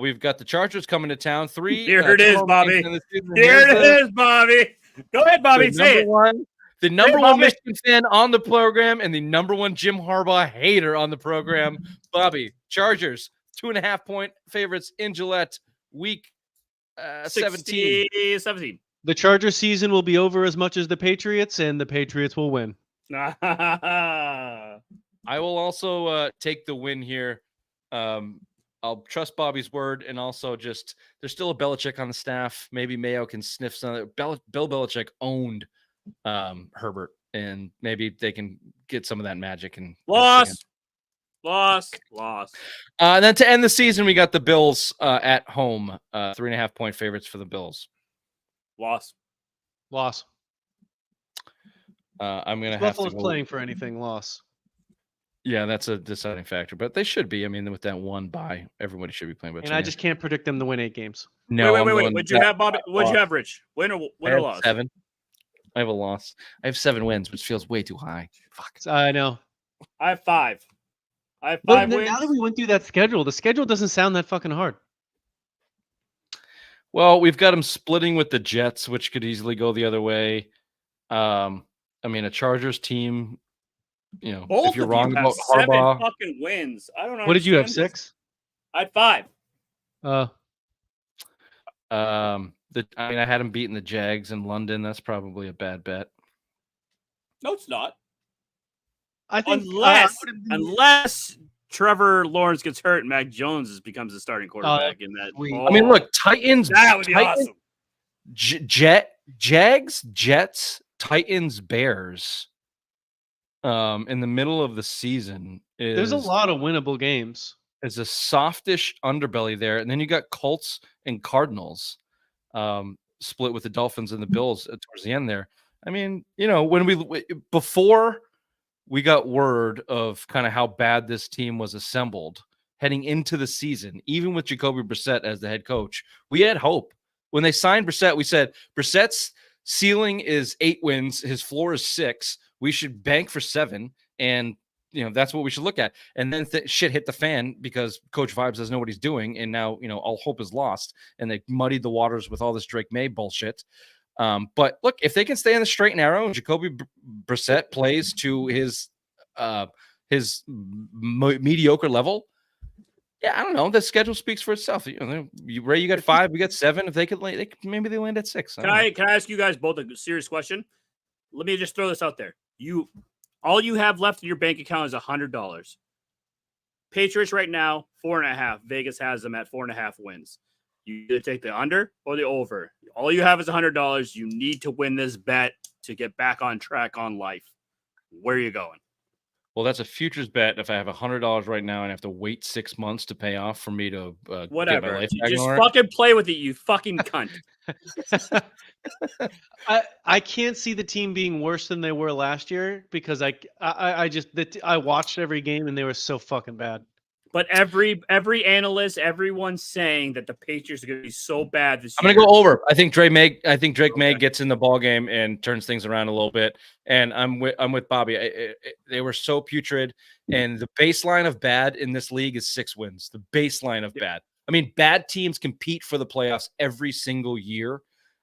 we've got the Chargers coming to town. Here it is, total Bobby. games in the season. Here Here's it is, Bobby. Go ahead, Bobby. Say it. The number Hey, one Bobby. Michigan fan on the program and the number one Jim Harbaugh hater on the program, Bobby. Chargers, 2.5 point favorites in Gillette, week 17. 17. The Chargers season will be over as much as the Patriots, and the Patriots will win. I will also take the win here. I'll trust Bobby's word, and also just there's still a Belichick on the staff. Maybe Mayo can sniff some. Bill Belichick owned Herbert, and maybe they can get some of that magic and Loss. And then to end the season, we got the Bills at home, 3.5 point favorites for the Bills. Loss. I'm gonna have to Buffalo's go. playing for anything. Loss. Yeah, that's a deciding factor, but they should be. I mean, with that one bye, everybody should be playing. But And I just can't predict them to win 8 games. no. I'm Wait. going What'd you have, Bobby? What'd you have, Rich? Win I or have loss? 7. I have a loss. I have 7 wins, which feels way too high. Fuck. I know. I have 5. I have But 5 wins. now that we went through that schedule, the schedule doesn't sound that fucking hard. Well, we've got them splitting with the Jets, which could easily go the other way. I mean, a Chargers team. You know, Both if you're of wrong you have about 7 Harbaugh, fucking wins. I don't know. What did you have? 6? I had 5. I mean, I had them beating the Jags in London. That's probably a bad bet. No, it's not. I think Unless Trevor Lawrence gets hurt and Mac Jones becomes the starting quarterback in that. sweet. I mean, look, Titans. that would be Titans, awesome. Jags, Jets, Titans, Bears. In the middle of the season there's a lot of winnable games. is a softish underbelly there, and then you got Colts and Cardinals, split with the Dolphins and the Bills towards the end there. I mean, you know, before we got word of kind of how bad this team was assembled heading into the season, even with Jacoby Brissett as the head coach, we had hope. When they signed Brissett, we said Brissett's ceiling is 8 wins, his floor is 6. We should bank for 7, and you know that's what we should look at. And then shit hit the fan because Coach Vibes doesn't know what he's doing, and now you know all hope is lost. And they muddied the waters with all this Drake May bullshit. But look, if they can stay on the straight and narrow, and Jacoby Brissett plays to his mediocre level, yeah, I don't know. The schedule speaks for itself. You know, Ray, you got 5, we got 7. If they could, maybe they land at 6. Can I ask you guys both a serious question? Let me just throw this out there. All you have left in your bank account is $100. Patriots right now 4.5. Vegas has them at 4.5 wins. You either take the under or the over. All you have is $100. You need to win this bet to get back on track on life. Where are you going? Well, that's a futures bet. If I have $100 right now and I have to wait 6 months to pay off for me to get my Whatever. life You back in just order. fucking play with it, you fucking cunt. I can't see the team being worse than they were last year because I watched every game and they were so fucking bad. But every analyst, everyone's saying that the Patriots are going to be so bad this I'm year. gonna go over. I think Drake May Okay. gets in the ball game and turns things around a little bit. And I'm with Bobby. They were so putrid, and the baseline of bad in this league is 6 wins. The baseline of bad. I mean, bad teams compete for the playoffs every single year.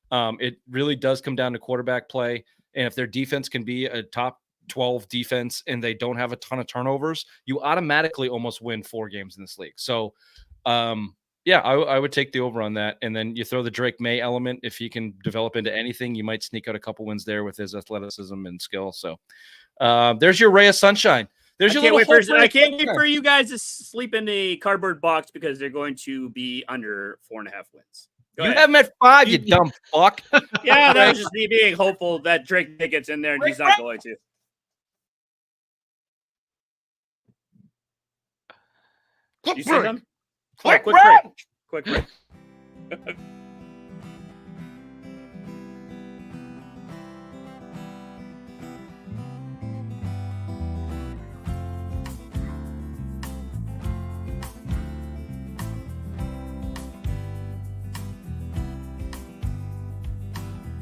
It really does come down to quarterback play, and if their defense can be a top 12 defense and they don't have a ton of turnovers, you automatically almost win 4 games in this league. So, yeah, I would take the over on that. And then you throw the Drake May element. If he can develop into anything, you might sneak out a couple wins there with his athleticism and skill. So there's your ray of sunshine. There's your I little can't wait for you guys to sleep in a cardboard box because they're going to be under 4.5 wins. Go You ahead. have him at 5, you dumb fuck. Yeah, that was just me being hopeful that Drake May gets in there, and he's not going to. Did you see them? Quick Quick break. break. Quick break.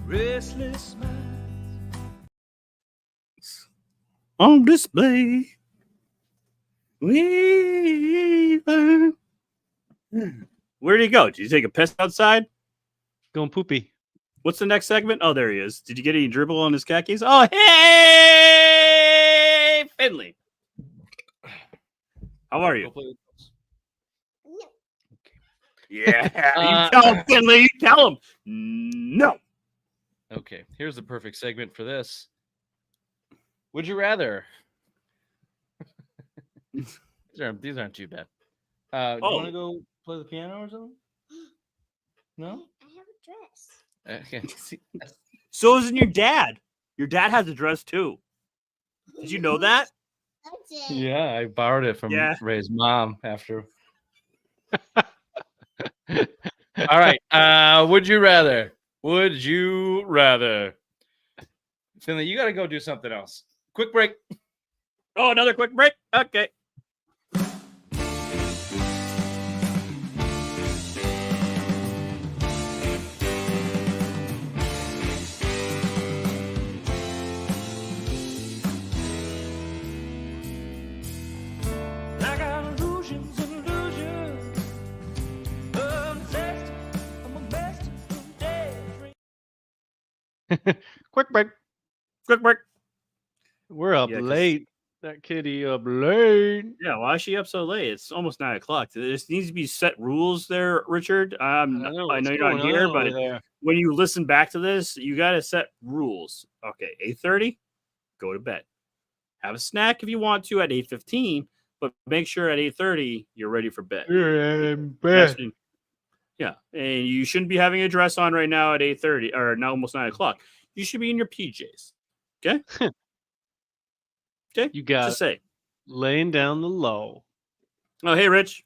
restless mind. On display. Weaver. Where did he go? Did you take a piss outside? Going poopy. What's the next segment? Oh, there he is. Did you get any dribble on his khakis? Oh, hey, Finley. How are you? No. Yeah, you tell him, Finley. You tell him. No. Okay, here's the perfect segment for this. Would you rather? These aren't too bad. You want to go play the piano or something? No. I have a dress. Okay. So isn't your dad. Your dad has a dress too. Did you know that? That's it. Yeah, I borrowed it from Yeah. Ray's mom after. All right. Would you rather? Would you rather? Finley, you got to go do something else. Quick break. Oh, another quick break? Okay. I got illusions and illusions. Obsessed. I'm a mess from daydream. Quick break. Quick break. We're up Yeah, 'cause- late. That kitty up late. Yeah, why is she up so late? It's almost 9 o'clock. There needs to be set rules there, Richard. I know you're not here, but when you listen back to this, you got to set rules. Okay, 8:30, go to bed. Have a snack if you want to at 8:15, but make sure at 8:30 you're ready for bed. That's when- Yeah, and you shouldn't be having a dress on right now at 8:30 or now almost 9 o'clock. You should be in your PJs. Okay. Okay. You got Just say. laying down the low. Oh, hey, Rich.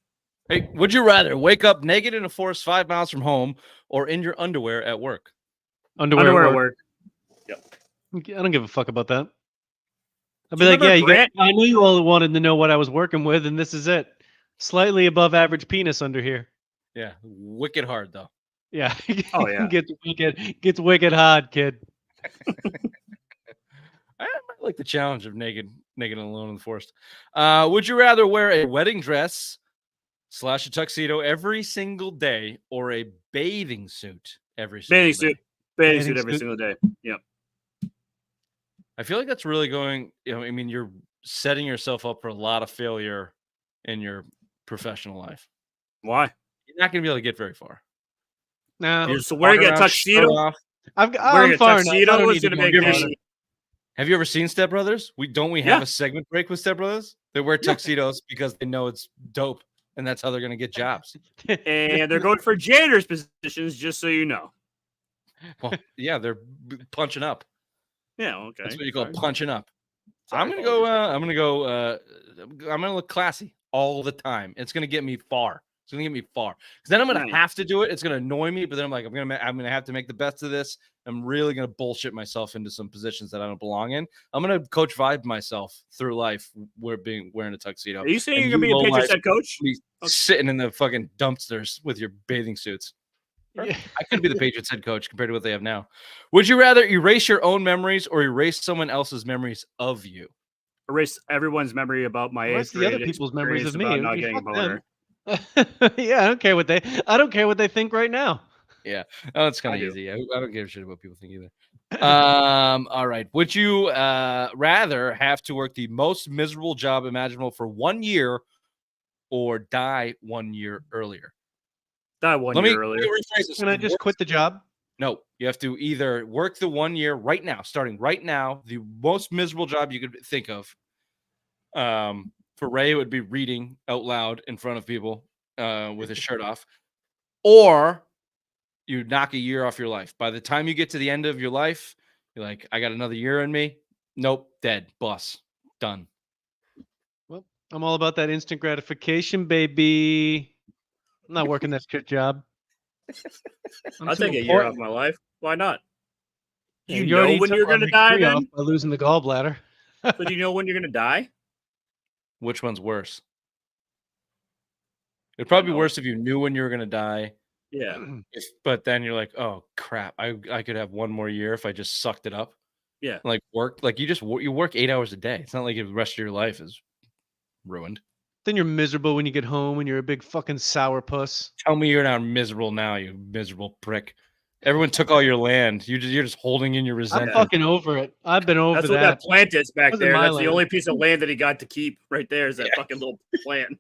Hey, would you rather wake up naked in a forest 5 miles from home or in your underwear at work? Underwear, at work. work. I don't give a fuck about that. I'll Do be you like, yeah, remember you got, Grant? I knew you all wanted to know what I was working with, and this is it. Slightly above average penis under here. Yeah, wicked hard though. Yeah. Oh, yeah. Gets wicked hard, kid. I might like the challenge of naked and alone in the forest. Would you rather wear a wedding dress / a tuxedo every single day or a bathing suit every single Bathing day? suit. Bathing Bathing suit every suit. single day. Yep. I feel like that's really going, I mean, you're setting yourself up for a lot of failure in your professional life. Why? You're not going to be able to get very far. Nah, You're so wearing Walking a around, tuxedo. shirt off. Wearing I'm a far enough. I tuxedo don't is need to gonna go make any this- farther. Have you ever seen Step Brothers? Don't we have a segment break with Step Brothers? They wear tuxedos because they know it's dope, and that's how they're going to get jobs. And they're going for janitor's positions, just so you know. Well, yeah, they're punching up. Yeah, okay. That's what you call Sorry. punching up. Sorry, I'm gonna go. I'm gonna look classy all the time. It's gonna get me far. It's gonna get me far. Because then I'm gonna Nice. have to do it. It's gonna annoy me, but then I'm like, I'm gonna have to make the best of this. I'm really gonna bullshit myself into some positions that I don't belong in. I'm gonna coach vibe myself through life. Wearing a tuxedo. Are you saying And you're going to be a Patriots lowlife head coach? be sitting in the fucking dumpsters with your bathing suits. Yeah. I could be the Patriots head coach compared to what they have now. Would you rather erase your own memories or erase someone else's memories of you? Erase everyone's memory about my Erase eighth the other grade people's memories of experience me. about not You getting a fuck boner. them. Yeah, I don't care what they think right now. Oh, it's kind I of do. easy. I don't give a shit what people think either. All right. Would you rather have to work the most miserable job imaginable for 1 year or die 1 year earlier? Die one Let year me earlier. rephrase this. Can I just quit the job? No, you have to either work the 1 year right now, starting right now, the most miserable job you could think of. For Ray, it would be reading out loud in front of people with his shirt off, or you knock a year off your life. By the time you get to the end of your life, you're like, I got another year in me. Nope, dead, boss, done. Well, I'm all about that instant gratification, baby. I'm not working that shit job. I'm I'll too take a year off important. my life. Why not? Yeah, You already know when took you're going to week die 3 off then? by losing the gallbladder. So do you know when you're going to die? Which one's worse? It'd probably be know. worse if you knew when you were going to die Yeah. But then you're like, oh crap, I could have one more year if I just sucked it up. Yeah. Like work, like you work 8 hours a day. It's not like the rest of your life is ruined. Then you're miserable when you get home and you're a big fucking sourpuss. Tell me you're not miserable now, you miserable prick. Everyone took all your land. You're just holding in your I'm resentment. fucking over it. I've been over That's what that plant is back Wasn't there. my That's the land. only piece of land that he got to keep right there is that fucking little plant.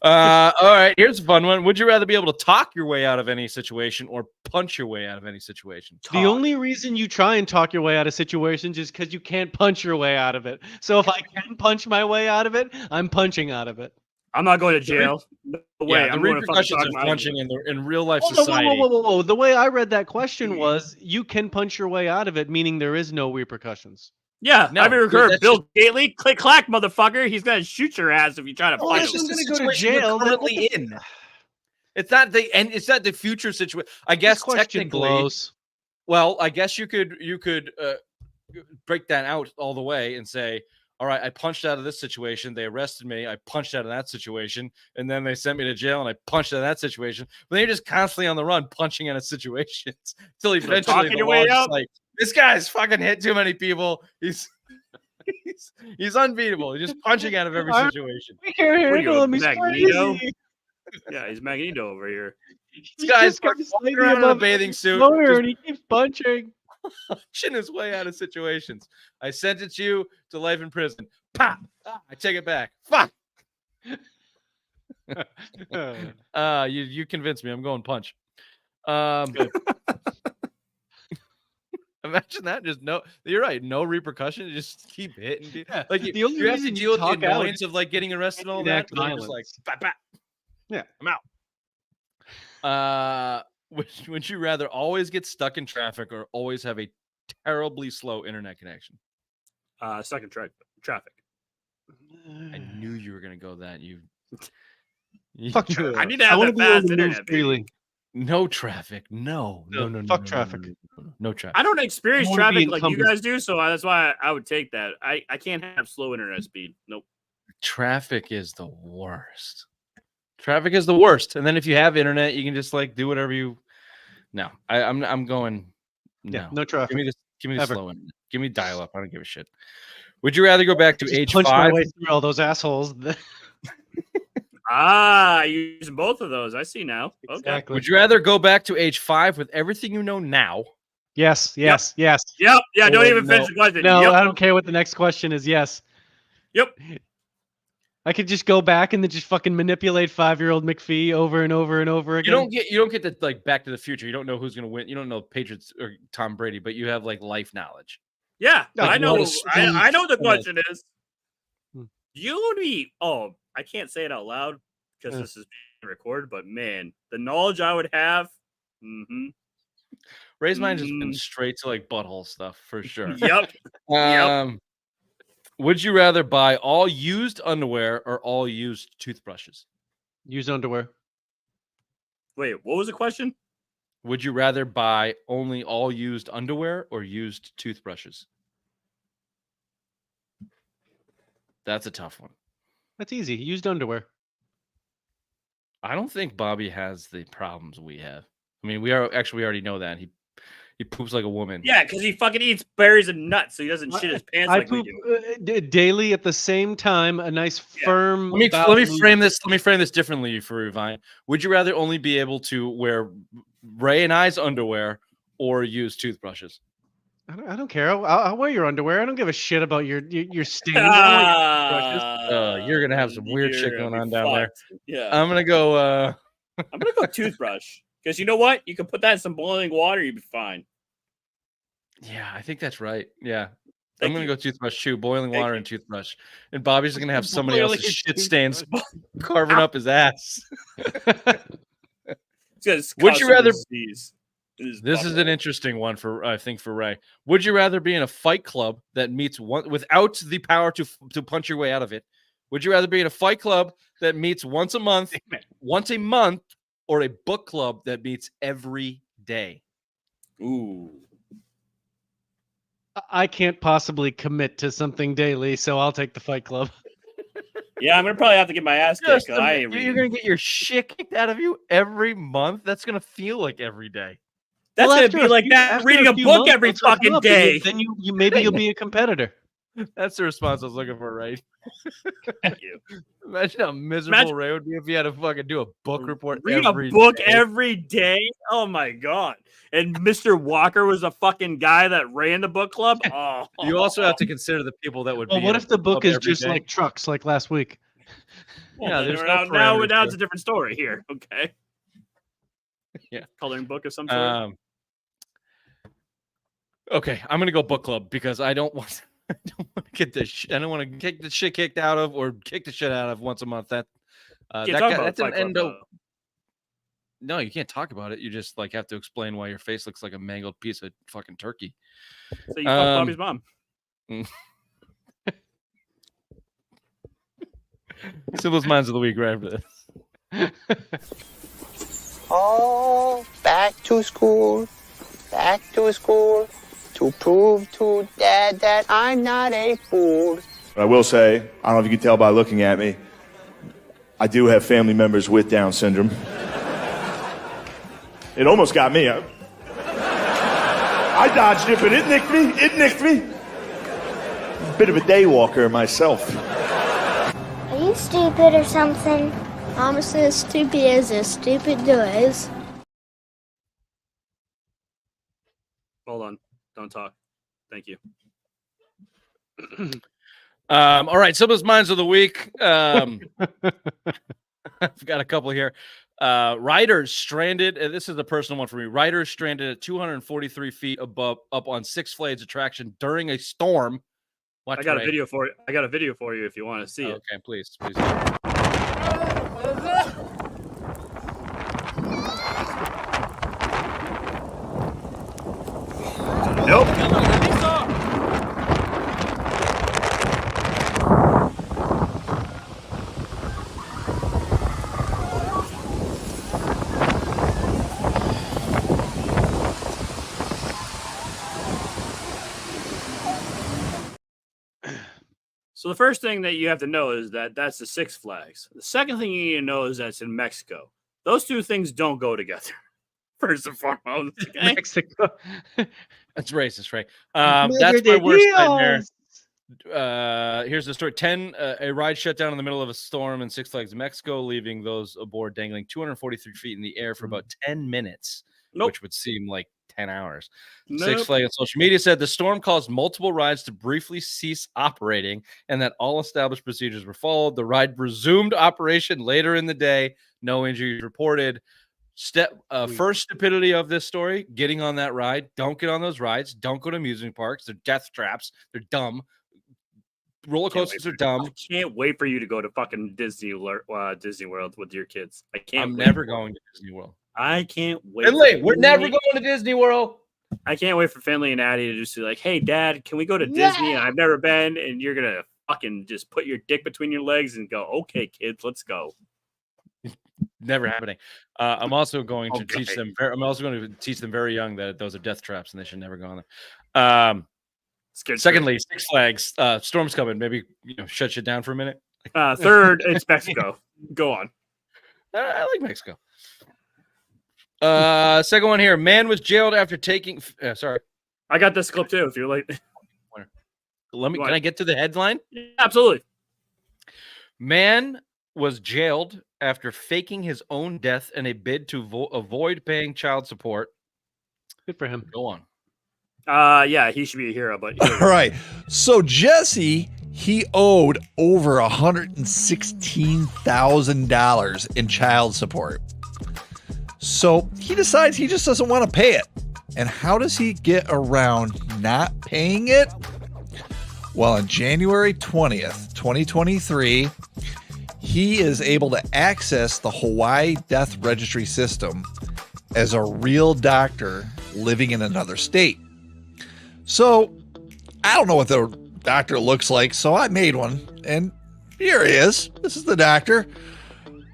All right, here's a fun one. Would you rather be able to talk your way out of any situation or punch your way out of any situation? The only reason you try and talk your way out of situations is because you can't punch your way out of it. So if I can punch my way out of it, I'm punching out of it. I'm not going to jail. No way. Yeah, the I'm going to fucking repercussions talk of my way. punching in real life Whoa, society. whoa. The way I read that question was you can punch your way out of it, meaning there is no repercussions. Yeah, No, I've ever dude, heard that's Bill Gately, click clack, motherfucker. He's gonna shoot your ass if you try to Well, fight it's him. just I'm the gonna go to situation you're jail, then what currently in. It's not the future situation. I guess This question technically, blows. well, I guess you could break that out all the way and say, all right, I punched out of this situation. They arrested me. I punched out of that situation, and then they sent me to jail, and I punched out of that situation. But then you're just constantly on the run, punching out of situations until eventually talking the your way law's out? like, this guy's fucking hit too many people. He's unbeatable. He's just punching out of every Alright. situation. We can't What are you, handle him. He's Magneto? crazy. Yeah, he's Magneto over here. This guy's fucking walking around in a bathing suit, just and he keeps punching. punching his way out of situations. I sentence you to life in prison. Pop! I take it back. Fuck! You convinced me. I'm going punch. Imagine that. Just no. You're right. No repercussion. Just keep hitting. Yeah, Like the only you have to reason you deal with the talk out annoyance of like getting arrested and all that. enact But they're just like, violence. "Bah, bah." Yeah. I'm out. Would you rather always get stuck in traffic or always have a terribly slow internet connection? Stuck in traffic. I knew you were gonna go that. You Fuck traffic. I need to I have want that to be able fast to move internet. baby. freely. no traffic. No. Fuck traffic. No traffic. I don't experience I wanna be traffic like you encumbered. guys do, so that's why I would take that. I can't have slow internet speed. Nope. Traffic is the worst. Traffic is the worst. And then if you have internet, you can just like do whatever you. No, I'm going. No, Yeah, no traffic. Give me the Ever. slow internet. Give me dial up. I don't give a shit. Would you rather go back to Just age punch my 5? way through all those assholes. Using both of those. I see now. Okay. Exactly. Would you rather go back to age 5 with everything you know now? Yes. Yes. Yep. Yeah. Don't Oh, even finish no. the question. No, Yep. I don't care what the next question is. Yes. Yep. I could just go back and then just fucking manipulate 5-year-old McPhee over and over and over You again. don't get to like Back to the Future. You don't know who's gonna win. You don't know Patriots or Tom Brady, but you have like life knowledge. Yeah. Like, I know. what is- I know what the question is. Hmm. You would be. Oh, I can't say it out loud because Yeah. this is being recorded. But man, the knowledge I would have. Mm-hmm. Ray's mind just been straight to like butthole stuff for sure. Yep. Would you rather buy all used underwear or all used toothbrushes? Use underwear. Wait. What was the question? Would you rather buy only all used underwear or used toothbrushes? That's a tough one. That's easy. Used underwear. I don't think Bobby has the problems we have. I mean, we already know that. He poops like a woman. Yeah, because he fucking eats berries and nuts, so he doesn't shit his pants I like we poop do. daily at the same time. A nice firm. Let me bowel frame this. Let me frame this differently for you, Vine. Would you rather only be able to wear Ray and I's underwear or use toothbrushes? I don't care. I'll wear your underwear. I don't give a shit about your stains. I want You're gonna have some weird shit You're going gonna on be down there. fucked. Yeah. I'm gonna go. I'm gonna go toothbrush because you know what? You can put that in some boiling water, you'd be fine. Yeah, I think that's right. Yeah. Thank I'm gonna you. go toothbrush too, boiling Thank water you. and toothbrush. And Bobby's gonna have somebody Boiling else's shit toothbrush. stains carving up his ass. It's Would cause you some rather- disease in his This is butthole. an interesting one for I think for Ray. Would you rather be in a fight club that meets one without the power to punch your way out of it? Would you rather be in a fight club that meets once a month, or a book club that meets every day? Ooh. I can't possibly commit to something daily, so I'll take the Fight Club. Yeah, I'm gonna probably have to get my ass kicked. 'cause I ain't You're reading. gonna get your shit kicked out of you every month. That's gonna feel like every day. That's Well, gonna after be a like few- that after reading a few book months, every it'll toughen fucking up, and day. Then you maybe you'll be a competitor. That's the response I was looking for, right? Thank you. Imagine how miserable Ray would be if he had to fucking do a book report. Read a every book day. every day. Oh my god! And Mr. Walker was a fucking guy that ran the book club. Oh, You also have to consider the people that would. Well, be what in if a the book club is every just day. like trucks, like last week? Yeah, there's no now parameters it's a different story here. Okay. Yeah. Coloring book of some sort. Okay, I'm gonna go book club because I don't want. I don't want to get this. I don't want to get the shit kicked out of or kick the shit out of once a month. That Can't that talk guy, about that's an Fight Club, endo. though. No, you can't talk about it. You just like have to explain why your face looks like a mangled piece of fucking turkey. So you fucked Bobby's mom. Simplest minds of the week right after this. Oh, back to school to prove to Dad that I'm not a fool. I will say, I don't know if you can tell by looking at me, I do have family members with Down syndrome. It almost got me. I dodged it, but it nicked me. Bit of a day walker myself. Are you stupid or something? Honestly, as stupid as stupid does. Hold on. Don't talk. Thank you. All right, simplest minds of the week. I've got a couple here. Riders stranded. This is a personal one for me. Riders stranded at 243 feet up on Six Flags attraction during a storm. Watch I got Ray. a video for you. I got a video for you if you want to see it. Okay, please. Nope. So the first thing that you have to know is that that's the Six Flags. The second thing you need to know is that it's in Mexico. Those two things don't go together. First and foremost, okay? Mexico. That's racist, Ray. That's my worst nightmare. Here's the story. A ride shut down in the middle of a storm in Six Flags Mexico, leaving those aboard dangling 243 feet in the air for about 10 minutes, which would seem like 10 hours. Six Flags on social media said the storm caused multiple rides to briefly cease operating and that all established procedures were followed. The ride resumed operation later in the day. No injuries reported. First stupidity of this story, getting on that ride. Don't get on those rides. Don't go to amusement parks. They're death traps. They're dumb. Roller coasters are dumb. I can't wait for you to go to fucking Disney World with your kids. I can't. I'm wait never for it. going to Disney World. I can't wait. Finley, for we're never Finley- going to Disney World. I can't wait for Finley and Addie to just be like, "Hey, Dad, can we go to Disney?" And I've never been, and you're gonna fucking just put your dick between your legs and go, "Okay, kids, let's go." Never happening. I'm also going to Okay. teach them. I'm also going to teach them very young that those are death traps and they should never go on them. Secondly, Six Flags storm's coming. Maybe shut shit down for a minute. Third, it's Mexico. Go on. I like Mexico. Second one here. Man was jailed after taking. Sorry, I got this clip too. If you're like, can I get to the headline? Yeah, absolutely. Man was jailed after faking his own death in a bid to avoid paying child support. Good for him. Go on. Yeah, he should be a hero. But All right. So Jesse, he owed over $116,000 in child support. So he decides he just doesn't want to pay it. And how does he get around not paying it? Well, on January 20th, 2023, he is able to access the Hawaii Death Registry system as a real doctor living in another state. So I don't know what the doctor looks like, so I made one. And here he is. This is the doctor.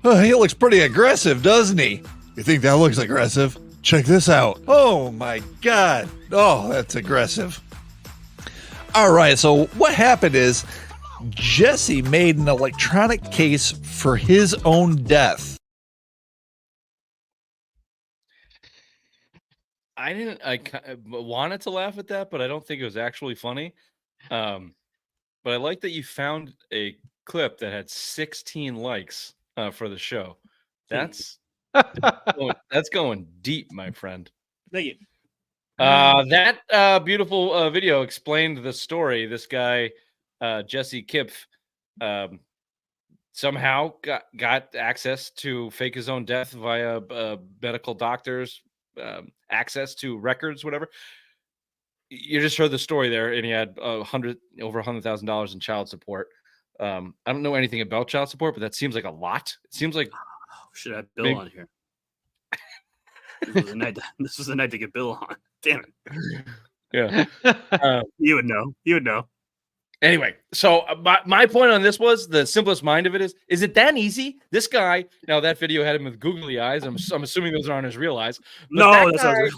He looks pretty aggressive, doesn't he? You think that looks aggressive? Check this out. Oh my God. Oh, that's aggressive. All right. So what happened is Jesse made an electronic case for his own death. I wanted to laugh at that, but I don't think it was actually funny. But I like that you found a clip that had 16 likes for the show. That's going deep, my friend. Thank you. That beautiful video explained the story. This guy, Jesse Kipf, somehow got access to fake his own death via medical doctors, access to records, whatever. You just heard the story there, and he had over $100,000 in child support. I don't know anything about child support, but that seems like a lot. It seems like should have Bill on here. This was the night to get Bill on. Damn it. Yeah. You would know. You would know. Anyway, so my point on this was the simplest mind of it is it that easy? This guy, now that video had him with googly eyes. I'm assuming those aren't his real eyes. No, that's guy, not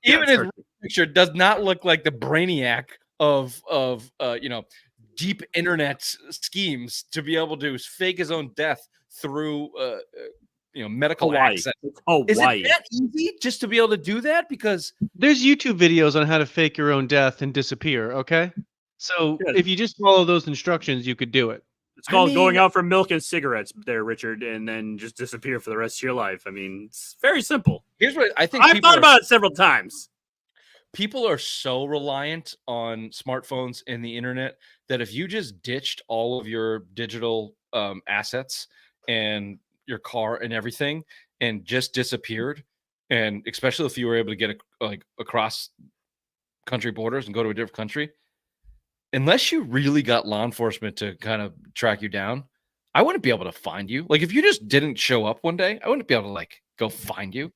even his picture does not look like the brainiac of deep internet schemes to be able to fake his own death through medical access. Is it that easy just to be able to do that? Because there's YouTube videos on how to fake your own death and disappear. Okay, so if you just follow those instructions, you could do it. It's called going out for milk and cigarettes, there, Richard, and then just disappear for the rest of your life. I mean, it's very simple. Here's what I think. I've thought about it several times. People are so reliant on smartphones and the internet that if you just ditched all of your digital assets and your car and everything and just disappeared, and especially if you were able to get across country borders and go to a different country, unless you really got law enforcement to kind of track you down, I wouldn't be able to find you. Like if you just didn't show up one day, I wouldn't be able to go find you.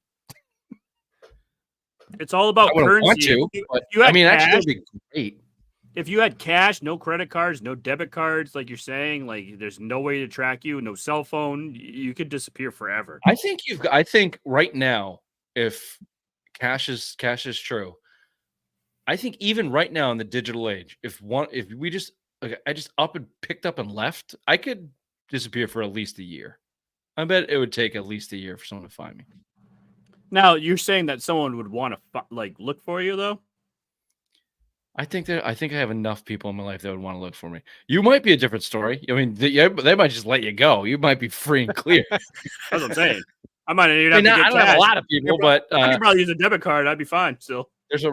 It's all about currency. Want to, but, I mean, cash, actually, that'd be great. If you had cash, no credit cards, no debit cards, like you're saying, like there's no way to track you, no cell phone, you could disappear forever. I think right now, if cash is true, I think even right now in the digital age, if we just I just up and picked up and left, I could disappear for at least a year. I bet it would take at least a year for someone to find me. Now you're saying that someone would want to look for you, though. I think I have enough people in my life that would want to look for me. You might be a different story. I mean, they might just let you go. You might be free and clear. That's what I'm saying. I might I don't have a lot of people, but I could probably use a debit card. I'd be fine. Still, there's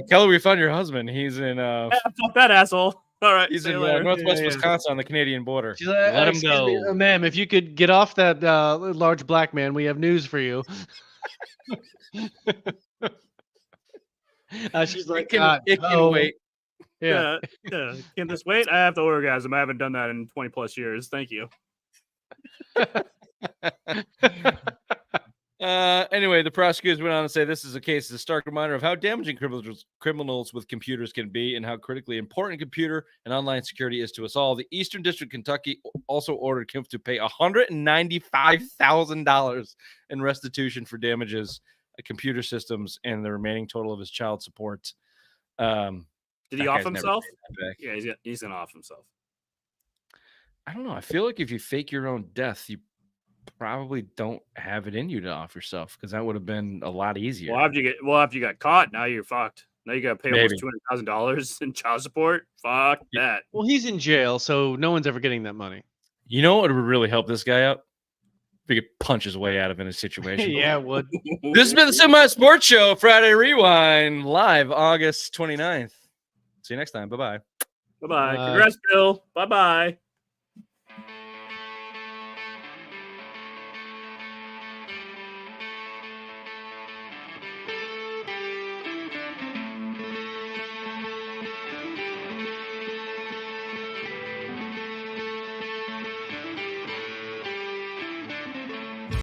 Kelly. We found your husband. He's in. Fuck that asshole. All right, he's in Northwest Wisconsin on the Canadian border. Let him go, ma'am. If you could get off that large black man, we have news for you. She's like, it can wait. Yeah. Can this wait? I have to orgasm. I haven't done that in 20 plus years. Thank you. Anyway, the prosecutors went on to say this is a case, a stark reminder of how damaging criminals with computers can be and how critically important computer and online security is to us all. The Eastern District of Kentucky also ordered Kempf to pay $195,000 in restitution for damages, computer systems, and the remaining total of his child support. Did he off himself? Yeah, he's gonna off himself. I don't know. I feel like if you fake your own death, you probably don't have it in you to off yourself, because that would have been a lot easier. Well, after you got caught, now you're fucked. Now you got to pay almost $200,000 in child support. Fuck that. Well, he's in jail, so no one's ever getting that money. You know what would really help this guy out? If he could punch his way out of in a situation. Yeah, it would. This has been the Semi Sports Show, Friday Rewind, live August 29th. See you next time. Bye-bye. Bye-bye. Congrats, Bill. Bye-bye.